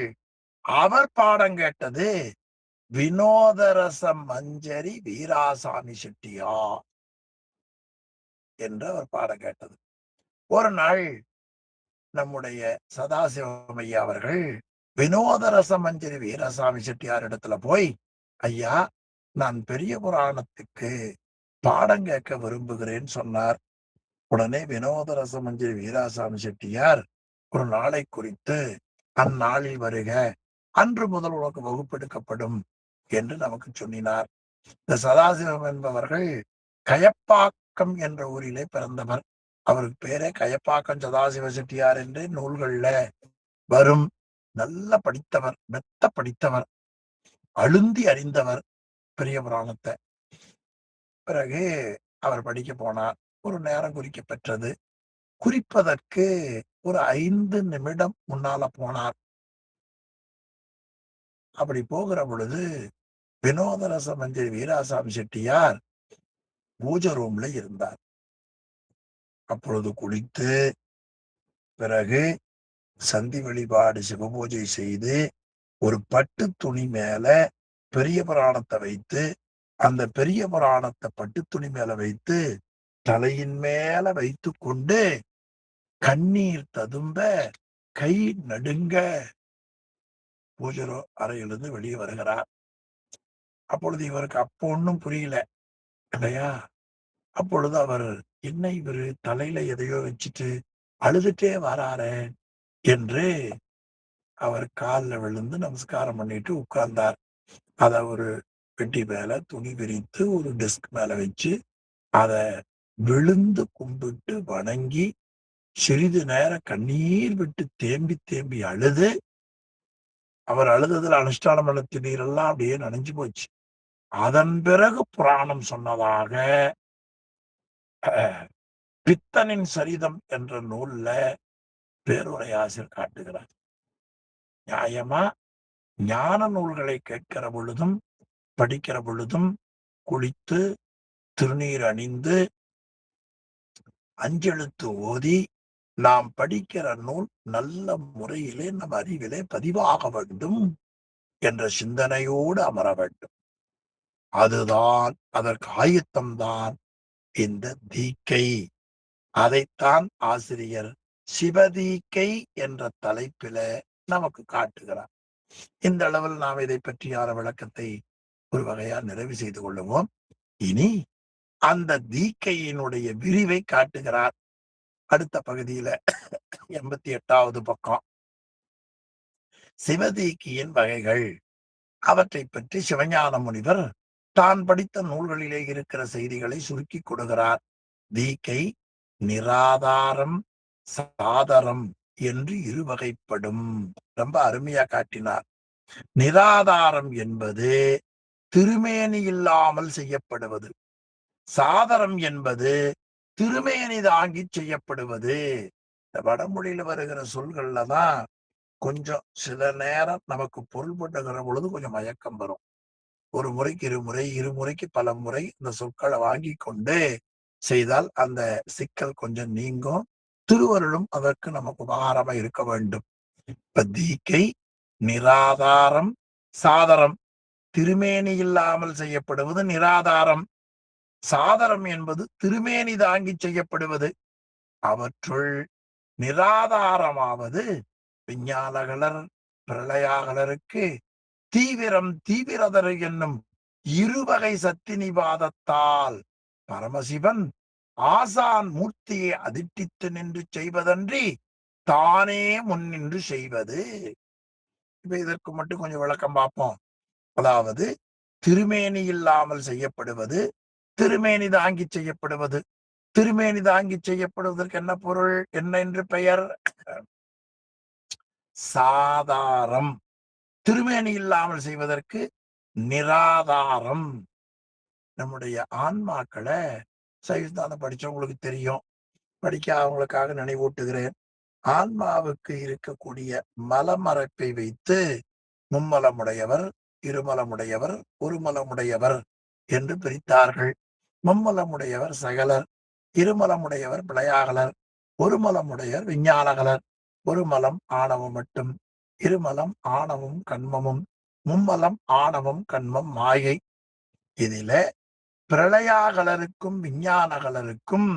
அவர் பாடம் கேட்டது வினோதரச மஞ்சரி வீராசாமி செட்டியார் என்று அவர் பாடம் கேட்டது. ஒரு நாள் நம்முடைய சதாசிவம் ஐயா அவர்கள் வினோதரச மஞ்சரி வீராசாமி செட்டியார் இடத்துல போய், ஐயா, நான் பெரிய புராணத்துக்கு பாடம் கேட்க விரும்புகிறேன் சொன்னார். உடனே வினோதரச மஞ்சரி வீராசாமி செட்டியார் ஒரு நாளை குறித்து அந்நாளில் வருக, அன்று முதல் உனக்கு வகுப்பெடுக்கப்படும் என்று நமக்கு சொன்னார். இந்த சதாசிவம் என்பவர்கள் கயப்பாக்கம் என்ற ஊரிலே பிறந்தவர். அவருக்கு பேரே கயப்பாக்கம் சதாசிவ செட்டியார் என்று நூல்கள்ல வரும். நல்ல படித்தவர், மெத்த படித்தவர், அழுந்தி அறிந்தவர் பெரிய புராணத்தை. பிறகு அவர் படிக்க போனார். ஒரு நேரம் குறிக்க பெற்றது. குறிப்பதற்கு ஒரு 5 நிமிடம் முன்னால போனார். அப்படி போகிற பொழுது வினோதரச மஞ்சரி வீராசாமி செட்டியார் பூஜை ரூம்ல இருந்தார். அப்பொழுது குளித்து பிறகு சந்தி வழிபாடு சிவபூஜை செய்து ஒரு பட்டு துணி மேல பெரிய புராணத்தை வைத்து, அந்த பெரிய புராணத்தை பட்டு துணி மேல வைத்து தலையின் மேல வைத்து கொண்டு கண்ணீர் ததும்ப கை நடுங்க பூஜை அறையிலிருந்து வெளியே வருகிறார். அப்பொழுது இவருக்கு அப்போ ஒன்றும் புரியல இல்லையா? அப்பொழுது அவர் என்ன இவரு தலையில எதையோ வச்சுட்டு அழுதுட்டே வராரே என்று அவர் காலில் விழுந்து நமஸ்காரம் பண்ணிட்டு உட்கார்ந்தார். அத ஒரு பெட்டி மேல துணி விரித்து ஒரு டெஸ்க் மேல வச்சு அத விழுந்து கும்பிட்டு வணங்கி சிறிது நேரம் கண்ணீர் விட்டு தேம்பி தேம்பி அழுது, அவர் அழுததுல அனுஷ்டான மலத்து நீரெல்லாம் அப்படியே நனைஞ்சு போச்சு. அதன் பிறகு புராணம் சொன்னதாக பித்தனின் சரிதம் என்ற நூல்ல பேருரை ஆசிரியர் காட்டுகிறார். நியாயமா ஞான நூல்களை கேட்கிற பொழுதும் படிக்கிற பொழுதும் குளித்து திருநீர் அணிந்து அஞ்செழுத்து ஓதி நாம் படிக்கிற நூல் நல்ல முறையிலே நம் அறிவிலே பதிவாக வேண்டும் என்ற சிந்தனையோடு அமர வேண்டும். அதுதான், அதற்கு ஆயத்தம்தான் இந்த தீக்கை. அதைத்தான் ஆசிரியர் சிவதீக்கை என்ற தலைப்பில நமக்கு காட்டுகிறார். இந்த அளவில் நாம் இதை பற்றியான விளக்கத்தை ஒரு வகையா நிறைவு செய்து கொள்ளுவோம். இனி அந்த தீக்கையினுடைய விரிவை காட்டுகிறார் அடுத்த பகுதியில. 88வது பக்கம். சிவதீக்கியின் வகைகள், அவற்றை பற்றி சிவஞான முனிவர் தான் படித்த நூல்களிலே இருக்கிற செய்திகளை சுருக்கி கொடுக்கிறார். தீக்கை நிராதாரம் சாதரம் என்று இருவகைப்படும். ரொம்ப அருமையா காட்டினார். நிராதாரம் என்பது திருமேனி இல்லாமல் செய்யப்படுவது. சாதரம் என்பது திருமேனி தாங்கி செய்யப்படுவது. இந்த வடமொழியில வருகிற சொல்கள்ல தான் கொஞ்சம் சில நேரம் நமக்கு பொருள்படுகிற பொழுது கொஞ்சம் மயக்கம் வரும். ஒரு முறைக்கு இருமுறை, இருமுறைக்கு பல முறை இந்த சொற்களை வாங்கி கொண்டு செய்தால் அந்த சிக்கல் கொஞ்சம் நீங்கும். திருவருளும் அதற்கு நமக்கு உபகாரமா இருக்க வேண்டும். இப்ப தீக்கை, நிராதாரம், சாதரம். திருமேனி இல்லாமல் செய்யப்படுவது நிராதாரம். சாதரம் என்பது திருமேனி தாங்கி செய்யப்படுவது. அவற்றுள் நிராதாரமாவது விஞ்ஞானகலர் பிரளயாகலருக்கு தீவிரம் தீவிரதர் என்னும் இருவகை சத்தினிவாதத்தால் பரமசிவன் ஆசான் மூர்த்தியை அதிர்ஷ்டித்து நின்று செய்வதன்றி தானே முன்னின்று செய்வது. இப்ப இதற்கு மட்டும் கொஞ்சம் விளக்கம் பார்ப்போம். அதாவது திருமேனி இல்லாமல் செய்யப்படுவது, திருமேனி தாங்கி செய்யப்படுவது. திருமேனி தாங்கி செய்யப்படுவதற்கு என்ன பொருள், என்ன என்று பெயர்? சாதாரம். திருமேனி இல்லாமல் செய்வதற்கு நிராதாரம். நம்முடைய ஆன்மாக்களை சைவஸ்தானம் படிச்சவங்களுக்கு தெரியும், படிக்காதவங்களுக்காக நினைவூட்டுகிறேன். ஆன்மாவுக்கு இருக்கக்கூடிய மலமறைப்பை வைத்து மும்மலமுடையவர், இருமலமுடையவர், ஒருமலமுடையவர் என்று பிரித்தார்கள். மும்மலமுடையவர் சகலர், இருமலமுடையவர் பிழையாகலர், ஒருமலமுடையவர் விஞ்ஞானகலர். ஒரு மலம் ஆணவம் மட்டும், இருமலம் ஆணவம் கண்மமும், மும்மலம் ஆணவம் கண்மம் மாயை. இதில பிரளயாகலருக்கும் விஞ்ஞானகலருக்கும்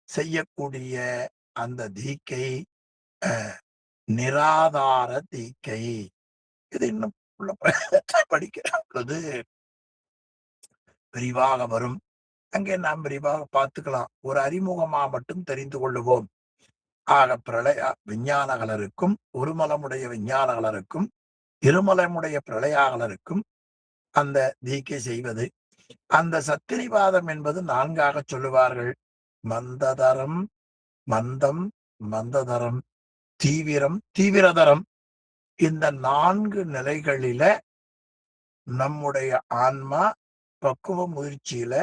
செய்யக்கூடிய அந்த தீக்கை நிராதார தீக்கை. இது இன்னும் படிக்கிற பொழுது விரிவாக வரும். அங்கே நாம் விரிவாக பார்த்துக்கலாம். ஒரு அறிமுகமா மட்டும் தெரிந்து கொள்ளுவோம். ஆக பிரளய விஞ்ஞானகலருக்கும், ஒருமலமுடைய விஞ்ஞானகலருக்கும், இருமலமுடைய பிரளயாகலருக்கும் அந்த தீக்கை செய்வது. அந்த சத்திரிவாதம் என்பது 4ஆக சொல்லுவார்கள். மந்ததரம், மந்தம், மந்ததரம், தீவிரம், தீவிரதரம். இந்த 4 நிலைகளில நம்முடைய ஆன்மா பக்குவ முயற்சியில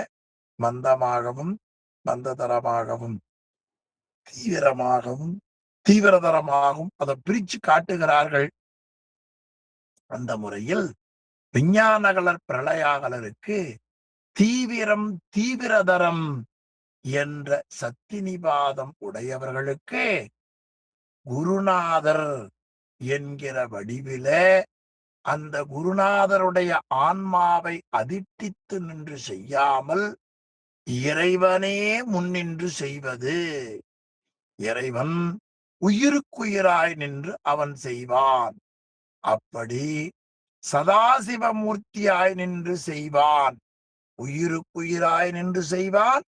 மந்தமாகவும், மந்ததரமாகவும், தீவிரமாகவும், தீவிரதரமாகவும் அதை பிரிச்சு காட்டுகிறார்கள். அந்த முறையில் விஞ்ஞானகலர் பிரளயாகலருக்கு தீவிரம் தீவிரதரம் என்ற சத்தினிவாதம் உடையவர்களுக்கு குருநாதர் என்கிற வடிவில அந்த குருநாதருடைய ஆன்மாவை அதிர்ஷ்டித்து நின்று செய்யாமல் இறைவனே முன்னின்று செய்வது. இறைவன் உயிருக்குயிராய் நின்று அவன் செய்வான். அப்படி சதாசிவமூர்த்தியாய் நின்று செய்வான். உயிருக்குயிராய் நின்று செய்வான்,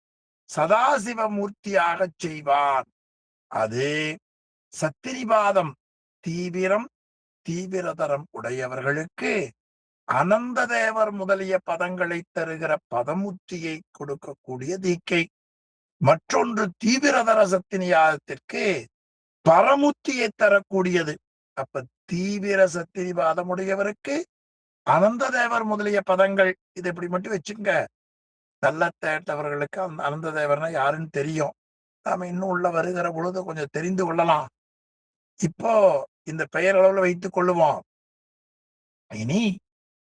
சதாசிவமூர்த்தியாக செய்வான். அது சத்திரிவாதம் தீவிரம் தீவிரதரம் உடையவர்களுக்கு அனந்த தேவர் முதலிய பதங்களை தருகிற பதமுத்தியை கொடுக்கக்கூடிய தீக்கை. மற்றொன்று தீவிரதர சத்தினியாதத்திற்கு பரமுத்தியை தரக்கூடியது. அப்ப தீவிர சத்திரிவாதம் உடையவருக்கு அனந்த தேவர் முதலிய பதங்கள். இது இப்படி மட்டும் வச்சுங்க. நல்ல தேட்டவர்களுக்கு அந்த அனந்த தேவர்னா யாருன்னு தெரியும். நாம இன்னும் உள்ள வருகிற பொழுது கொஞ்சம் தெரிந்து கொள்ளலாம். இப்போ இந்த பெயர் அளவுல வைத்துக் கொள்ளுவோம். இனி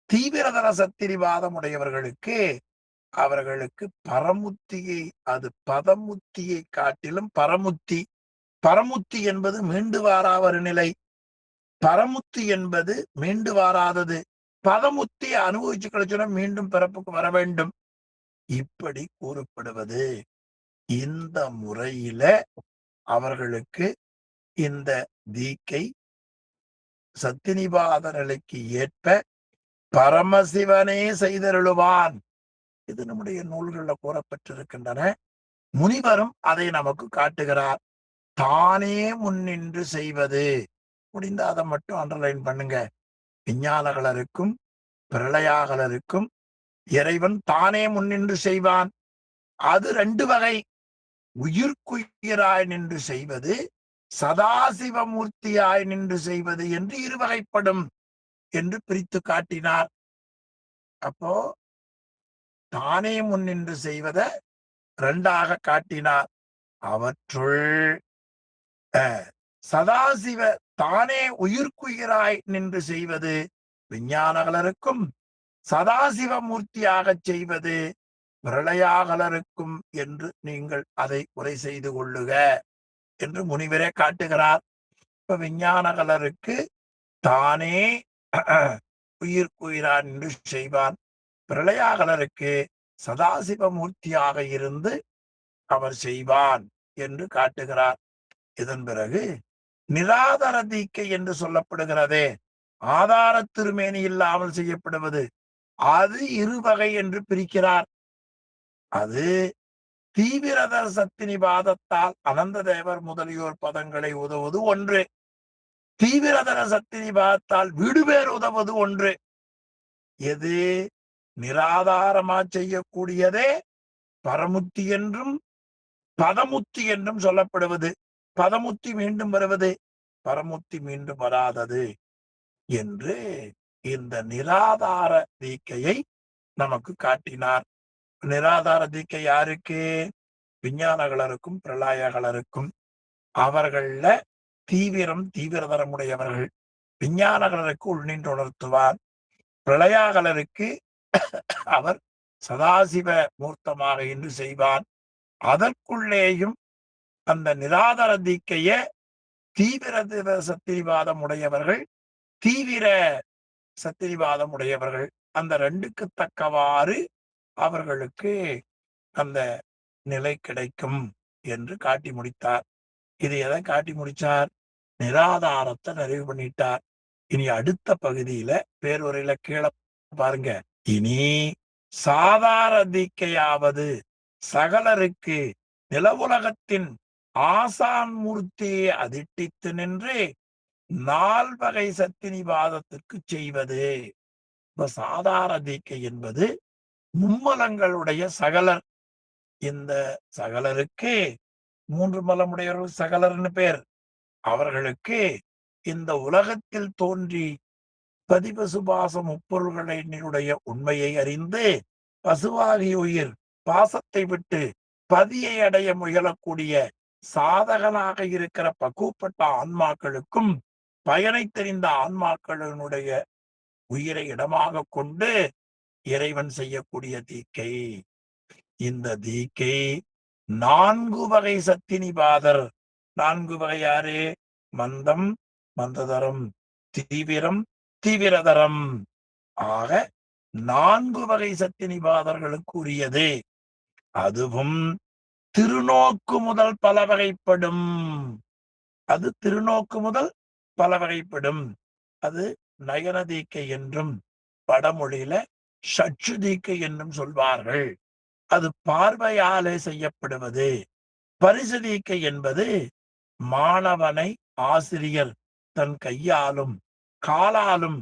தீவிரதர சத்திரிவாதம் உடையவர்களுக்கு அவர்களுக்கு பரமுத்தியை, அது பதமுத்தியை காட்டிலும் பரமுத்தி. பரமுத்தி என்பது மீண்டு வாரா ஒரு நிலை. பரமுத்தி என்பது மீண்டு வாராதது. பதமுத்தி அனுபவிச்சு கழிச்சோன்னா மீண்டும் பிறப்புக்கு வர வேண்டும். இப்படி கூறப்படுவது. இந்த முறையில அவர்களுக்கு இந்த தீக்கை சத்தினிவாத நிலைக்கு ஏற்ப பரமசிவனே செய்தருளுவான். இது நம்முடைய நூல்கள்ல கூறப்பட்டிருக்கின்றன. முனிவரும் அதை நமக்கு காட்டுகிறார். தானே முன்னின்று செய்வது. முடிந்த அதை மட்டும் அண்டர்லைன் பண்ணுங்க. விஞ்ஞானகலருக்கும் பிரளயாகலருக்கும் இறைவன் தானே முன்னின்று செய்வான். அது 2 வகை. உயிர்க்குயிராய் நின்று செய்வது, சதாசிவமூர்த்தியாய் நின்று செய்வது என்று 2 வகைப்படும் என்று பிரித்து காட்டினார். அப்போ தானே முன்னின்று செய்வத 2ஆக காட்டினார். அவற்றுள் சதாசிவ தானே உயிர்க்குயிராய் நின்று செய்வது விஞ்ஞானகலருக்கும், சதாசிவமூர்த்தியாகச் செய்வது பிரளயாகலருக்கும் என்று நீங்கள் அதை உரை செய்து கொள்ளுக என்று முனிவரே காட்டுகிறார். இப்ப விஞ்ஞானகலருக்கு தானே உயிர்க்குயிரான் என்று செய்வான். பிரளயாகலருக்கு சதாசிவமூர்த்தியாக இருந்து அவர் செய்வான் என்று காட்டுகிறார். இதன் பிறகு நிராதர தீக்கை என்று சொல்லப்படுகிறதே, ஆதார திருமேனி இல்லாமல் செய்யப்படுவது, அது இருவகை என்று பிரிக்கிறார். அது தீவிரத சத்தினிபாதத்தால் அனந்த தேவர் முதலியோர் பதங்களை உதவுவது ஒன்று, தீவிரதர சத்தினிபாதத்தால் வீடு பேர் உதவுவது ஒன்று. எது நிராதாரமா செய்யக்கூடியதே பரமுத்தி என்றும் பதமுத்தி என்றும் சொல்லப்படுவது. பதமுத்தி மீண்டும் வருவது, பரமுத்தி மீண்டும் வராதது என்று இந்த நிராதார தீக்கையை நமக்கு காட்டினார். நிராதார தீக்கை யாருக்கு? விஞ்ஞானகலருக்கும் பிரளயகலருக்கும். அவர்கள தீவிரதரமுடையவர்கள். விஞ்ஞானகலருக்கு உள்நின்று உணர்த்துவார். பிரளயாகலருக்கு அவர் சதாசிவ மூர்த்தமாக இன்று செய்வார். அதற்குள்ளேயும் அந்த நிராதர தீக்கைய தீவிர சத்திரிவாதம் உடையவர்கள், தீவிர சத்திரிவாதம் உடையவர்கள், அந்த ரெண்டுக்கு தக்கவாறு அவர்களுக்கு அந்த நிலை கிடைக்கும் என்று காட்டி முடித்தார். இது எதை காட்டி முடிச்சார்? நிராதாரத்தை நிறைவு பண்ணிட்டார். இனி அடுத்த பகுதியில பேருரையில கீழே பாருங்க. இனி சாதார தீக்கையாவது சகலருக்கு நிலவுலகத்தின் ஆசான் மூர்த்தியை அதிட்டித்து நின்று நால்வகை சத்தினிவாதத்துக்கு செய்வது. இப்ப சாதார தீக்கை என்பது மும்மலங்களுடைய சகலர். இந்த சகலருக்கு 3 மலமுடையவர்கள் சகலர்னு பேர். அவர்களுக்கு இந்த உலகத்தில் தோன்றி பதிபசுபாச முப்பொருள்களினுடைய உண்மையை அறிந்து பசுவாகிய உயிர் பாசத்தை விட்டு பதியை அடைய முயலக்கூடிய சாதகனாக இருக்கிற பக்குவப்பட்ட ஆன்மாக்களுக்கும் பயனை தெரிந்த ஆன்மாக்களினுடைய உயிரை இடமாக கொண்டு இறைவன் செய்யக்கூடிய தீக்கை. இந்த தீக்கை 4 வகை சத்தினிபாதர். 4 வகை யாரு? மந்தம், மந்ததரம், தீவிரம், தீவிரதரம் ஆக 4 வகை சத்தினிபாதர்களுக்கு உரியது. அதுவும் திருநோக்கு முதல் பல வகைப்படும். அது திருநோக்கு முதல் பல வகைப்படும். அது நயன தீக்கை என்றும் வடமொழியில சற்று தீக்கை என்றும் சொல்வார்கள். அது பார்வையாலே செய்யப்படுவது. பரிசு தீக்கை என்பது மாணவனை ஆசிரியர் தன் கையாலும் காலாலும்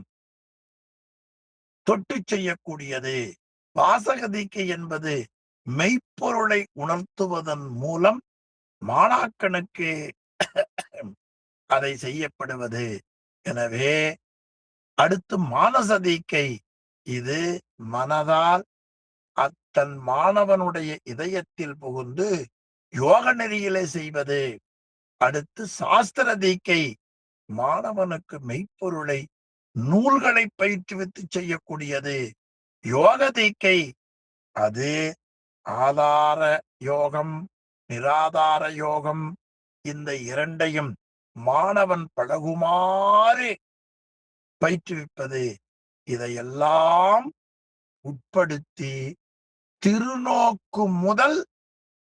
தொட்டு செய்யக்கூடியது. வாசக தீக்கை என்பது மெய்ப்பொருளை உணர்த்துவதன் மூலம் மாணாக்கனுக்கு அதை செய்யப்படுவது. எனவே அடுத்து மானச தீக்கை. இது மனதால் தன் மாணவனுடைய இதயத்தில் புகுந்து யோக நெறியிலே செய்வது. அடுத்து சாஸ்திர தீக்கை. மாணவனுக்கு மெய்ப்பொருளை நூல்களை பயிற்றுவித்து செய்யக்கூடியது. யோக தீக்கை அது ஆதார யோகம், நிராதார யோகம், இந்த இரண்டையும் மாணவன் பழகுமாறு பயிற்றுவிப்பது. இதையெல்லாம் உட்படுத்தி திருநோக்கு முதல்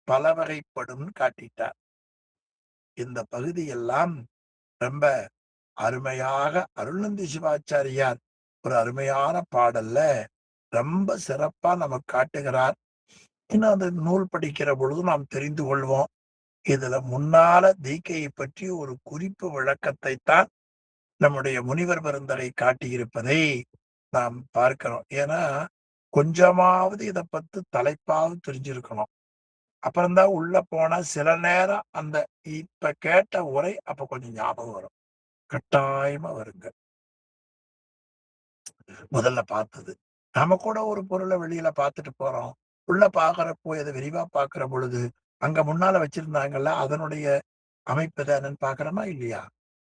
பல வகைப்படும் காட்டிட்டார். இந்த பகுதியெல்லாம் ரொம்ப அருமையாக அருள்நந்தி சிவாச்சாரியார் ஒரு அருமையான பாடல்ல ரொம்ப சிறப்பா நமக்கு காட்டுகிறார். இன்னும் அந்த நூல் படிக்கிற பொழுது நாம் தெரிந்து கொள்வோம். இதுல முன்னால தீக்கையை பற்றி ஒரு குறிப்பு விளக்கத்தை தான் நம்முடைய முனிவர் பெருந்தகை காட்டியிருப்பதை நாம் பார்க்கிறோம். ஏன்னா கொஞ்சமாவது இதை பத்தி தலைப்பாவது தெரிஞ்சிருக்கணும். அப்புறம்தான் உள்ள போனா சில நேரம் அந்த இப்ப கேட்ட உரை அப்ப கொஞ்சம் ஞாபகம் வரும். கட்டாயமா வருங்க. முதல்ல பார்த்தது நாம கூட ஒரு பொருளை வெளியில பார்த்துட்டு போறோம். உள்ள பாக்குறப்போ இதை விரிவா பாக்குற பொழுது அங்க முன்னால வச்சிருந்தாங்கல்ல அதனுடைய அமைப்பு தானன்னு பாக்குறோமா இல்லையா?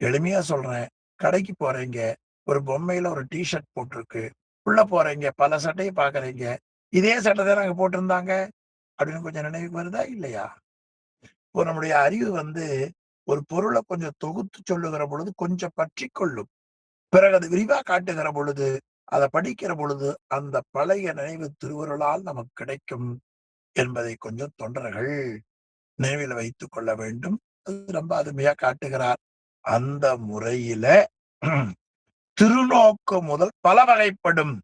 எளிமையா சொல்றேன். கடைக்கு போறீங்க, ஒரு பொம்மையில ஒரு டிஷர்ட் போட்டிருக்கு. உள்ள போறீங்க, பல சட்டைய பார்க்குறீங்க. இதே சட்டை தான அங்க போட்டிருந்தாங்க அப்படின்னு கொஞ்சம் நினைவுக்கு வருதா? இல்லையா? இப்போ நம்முடைய அறிவு ஒரு பொருள கொஞ்சம் தொகுத்து சொல்லுகிற பொழுது கொஞ்சம் பற்றிக்கொள்ளும். பிறகு அது விரிவா காட்டுகிற பொழுது, அத படிக்கிற பொழுது, அந்த பழைய நினைவு திருவருளால் நமக்கு கிடைக்கும் என்பதை கொஞ்சம் தொண்டர்கள் நினைவில வைத்துக் கொள்ள வேண்டும். அது ரொம்ப அருமையா காட்டுகிறார். அந்த முறையில திருநோக்கு முதல் பல வகைப்படும்.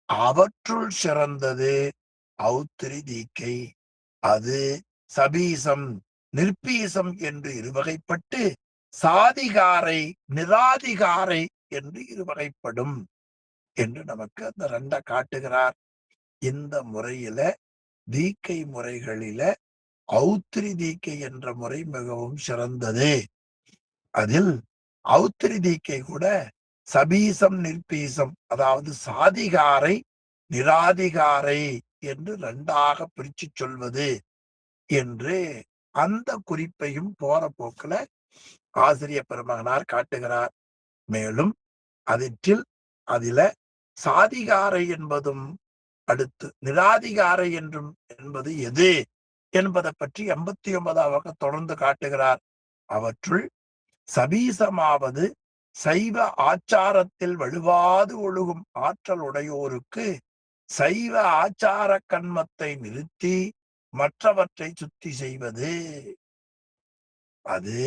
அவற்றுள் சிறந்தது ஔத்திரி தீக்கை. அது சபீசம், நிர்பீசம் என்று இருவகைப்பட்டு, சாதிகாரை, நிராதிகாரை என்று இருவகைப்படும் என்று நமக்கு அந்த 2 காட்டுகிறார். இந்த முறையில தீக்கை முறைகளில ஔத்திரி தீக்கை என்ற முறை மிகவும் சிறந்தது. அதில் ஔத்திரி தீக்கை கூட சபீசம், நிர்பீசம் அதாவது சாதிகாரை, நிராதிகாரை என்று 2ஆக பிரிச்சுச் சொல்வது என்று அந்த குறிப்பையும் போற போக்குல ஆசிரிய பெருமகனார் காட்டுகிறார். மேலும் அதில சாதிகாரை என்பதும் அடுத்து நிராதிகாரை என்றும் என்பது எது என்பதை பற்றி 89வது தொடர்ந்து காட்டுகிறார். அவற்றுள் சபீசமாவது சைவ ஆச்சாரத்தில் வலுவாது ஒழுகும் ஆற்றல் உடையோருக்கு சைவ ஆச்சார கன்மத்தை நிறுத்தி மற்றவற்றை சுத்தி செய்வது. அது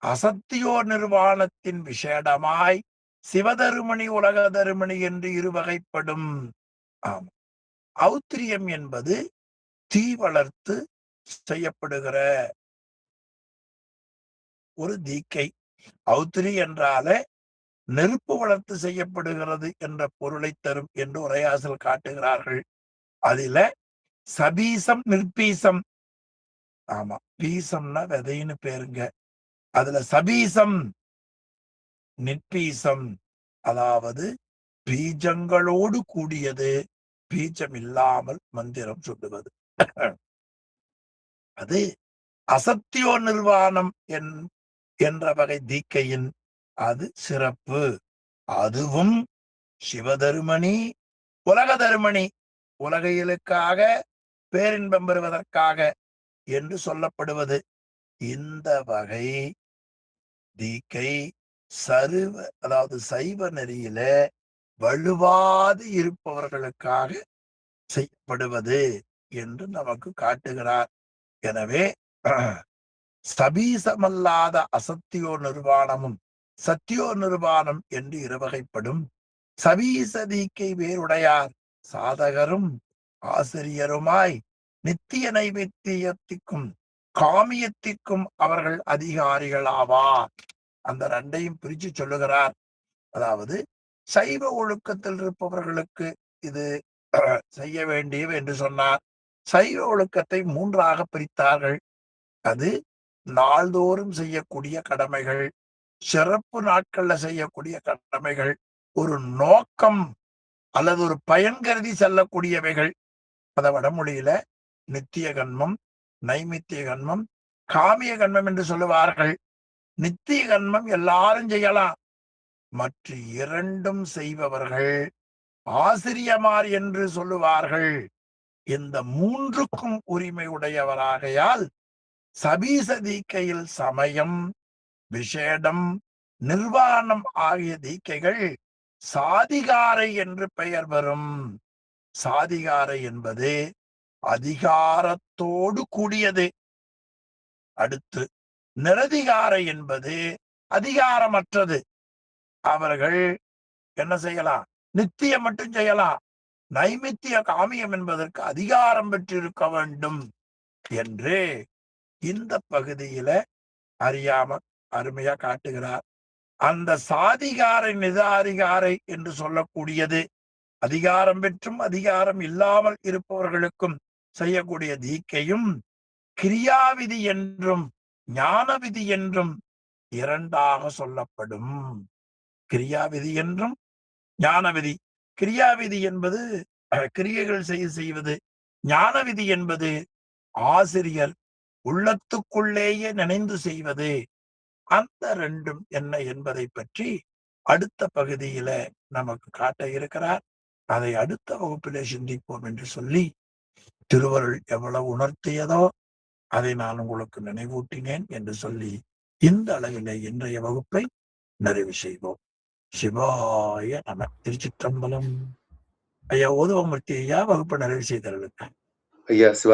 அசத்தியோர் நிர்வாணத்தின் விசேடமாய் சிவதருமணி உலக தருமணி என்று இருவகைப்படும். ஆம், ஔத்திரியம் என்பது தீ வளர்த்து செய்யப்படுகிற ஒரு தீக்கை. ஔத்திரி என்றாலே நெருப்பு வளர்த்து செய்யப்படுகிறது என்ற பொருளை தரும் என்று உரையாசல் காட்டுகிறார்கள். அதில சபீசம், நிர்பீசம். ஆமா, பீசம்னா விதைன்னு பேருங்க. அதுல சபீசம், நிற்பீசம் அதாவது பீஜங்களோடு கூடியது, பீஜம் இல்லாமல் மந்திரம் சொல்லுவது. அது அசத்தியோ நிர்வாணம் என்ற வகை தீக்கையின் அது சிறப்பு. அதுவும் சிவதருமணி, உலக தருமணி, உலகைகளுக்காக பேரின்பம் பெறுவதற்காக என்று சொல்லப்படுவது. இந்த வகை தீக்கை அதாவது சைவ நெறியில வலுவாது இருப்பவர்களுக்காக செய்யப்படுவது என்று நமக்கு காட்டுகிறார். எனவே சபீசமல்லாத அசத்தியோ நிர்வாணமும் சத்தியோ நிர்வாணம் என்று இருவகைப்படும். சபீச தீக்கை வேறுடையார் சாதகரும் ஆசிரியருமாய் நித்திய நைவேத்தியத்திற்கும் காமியத்திற்கும் அவர்கள் அதிகாரிகள் ஆவார். அந்த 2ஐயும் பிரிச்சு சொல்லுகிறார். அதாவது சைவ ஒழுக்கத்தில் இருப்பவர்களுக்கு இது செய்ய வேண்டியது என்று சொன்னார். சைவ ஒழுக்கத்தை 3ஆக பிரித்தார்கள். அது நாள்தோறும் செய்யக்கூடிய கடமைகள், சிறப்பு நாட்கள்ல செய்யக்கூடிய கடமைகள், ஒரு நோக்கம் அல்லது ஒரு பயன் கருதி செல்லக்கூடியவைகள். அத வடமொழியில நித்திய கன்மம், நைமித்திய கன்மம், காமிய கன்மம் என்று சொல்லுவார்கள். நித்திய கன்மம் எல்லாரும் செய்யலாம். மற்ற 2ம் செய்பவர்கள் ஆசிரியமார் என்று சொல்லுவார்கள். இந்த 3க்கும் உரிமை உடையவராகையால் சபீச தீக்கையில் சமயம், விசேடம், நிர்வாணம் ஆகிய தீக்கைகள் சாதிகாரை என்று பெயர் பெறும். சாதிகாரை என்பது அதிகாரத்தோடு கூடியது. அடுத்து நிரதிகாரை என்பது அதிகாரமற்றது. அவர்கள் என்ன செய்யலாம்? நித்தியம் மட்டும் செய்யலாம். நைமித்திய காமியம் என்பதற்கு அதிகாரம் பெற்றிருக்க வேண்டும் என்று இந்த பகுதியில அறியாம அருமையா காட்டுகிறார். அந்த சாதிகாரை நிதாதிகாரை என்று சொல்லக்கூடியது அதிகாரம் பெற்றும் அதிகாரம் இல்லாமல் இருப்பவர்களுக்கும் செய்யக்கூடிய தீக்கையும் கிரியாவிதி என்றும் ஞானவிதி என்றும் 2ஆக சொல்லப்படும். கிரியாவிதி என்றும் ஞானவிதி. கிரியாவிதி என்பது கிரியைகள் செய்வது. ஞானவிதி என்பது ஆசிரியர் உள்ளத்துக்குள்ளேயே நினைந்து செய்வது. அந்த 2ம் என்ன என்பதை பற்றி அடுத்த பகுதியில நமக்கு காட்ட இருக்கிறார். அதை அடுத்த வகுப்பிலே சிந்திப்போம் என்று சொல்லி, திருவருள் எவ்வளவு உணர்த்தியதோ அதை நான் உங்களுக்கு நினைவூட்டினேன் என்று சொல்லி, இந்த அளவிலே இன்றைய வகுப்பை நிறைவு செய்வோம். சிவாய நம. திருச்சிற்றம்பலம். ஐயா ஓதுவமூர்த்தி ஐயா வகுப்பை நிறைவு செய்தருளுங்க. ஐயா சிவா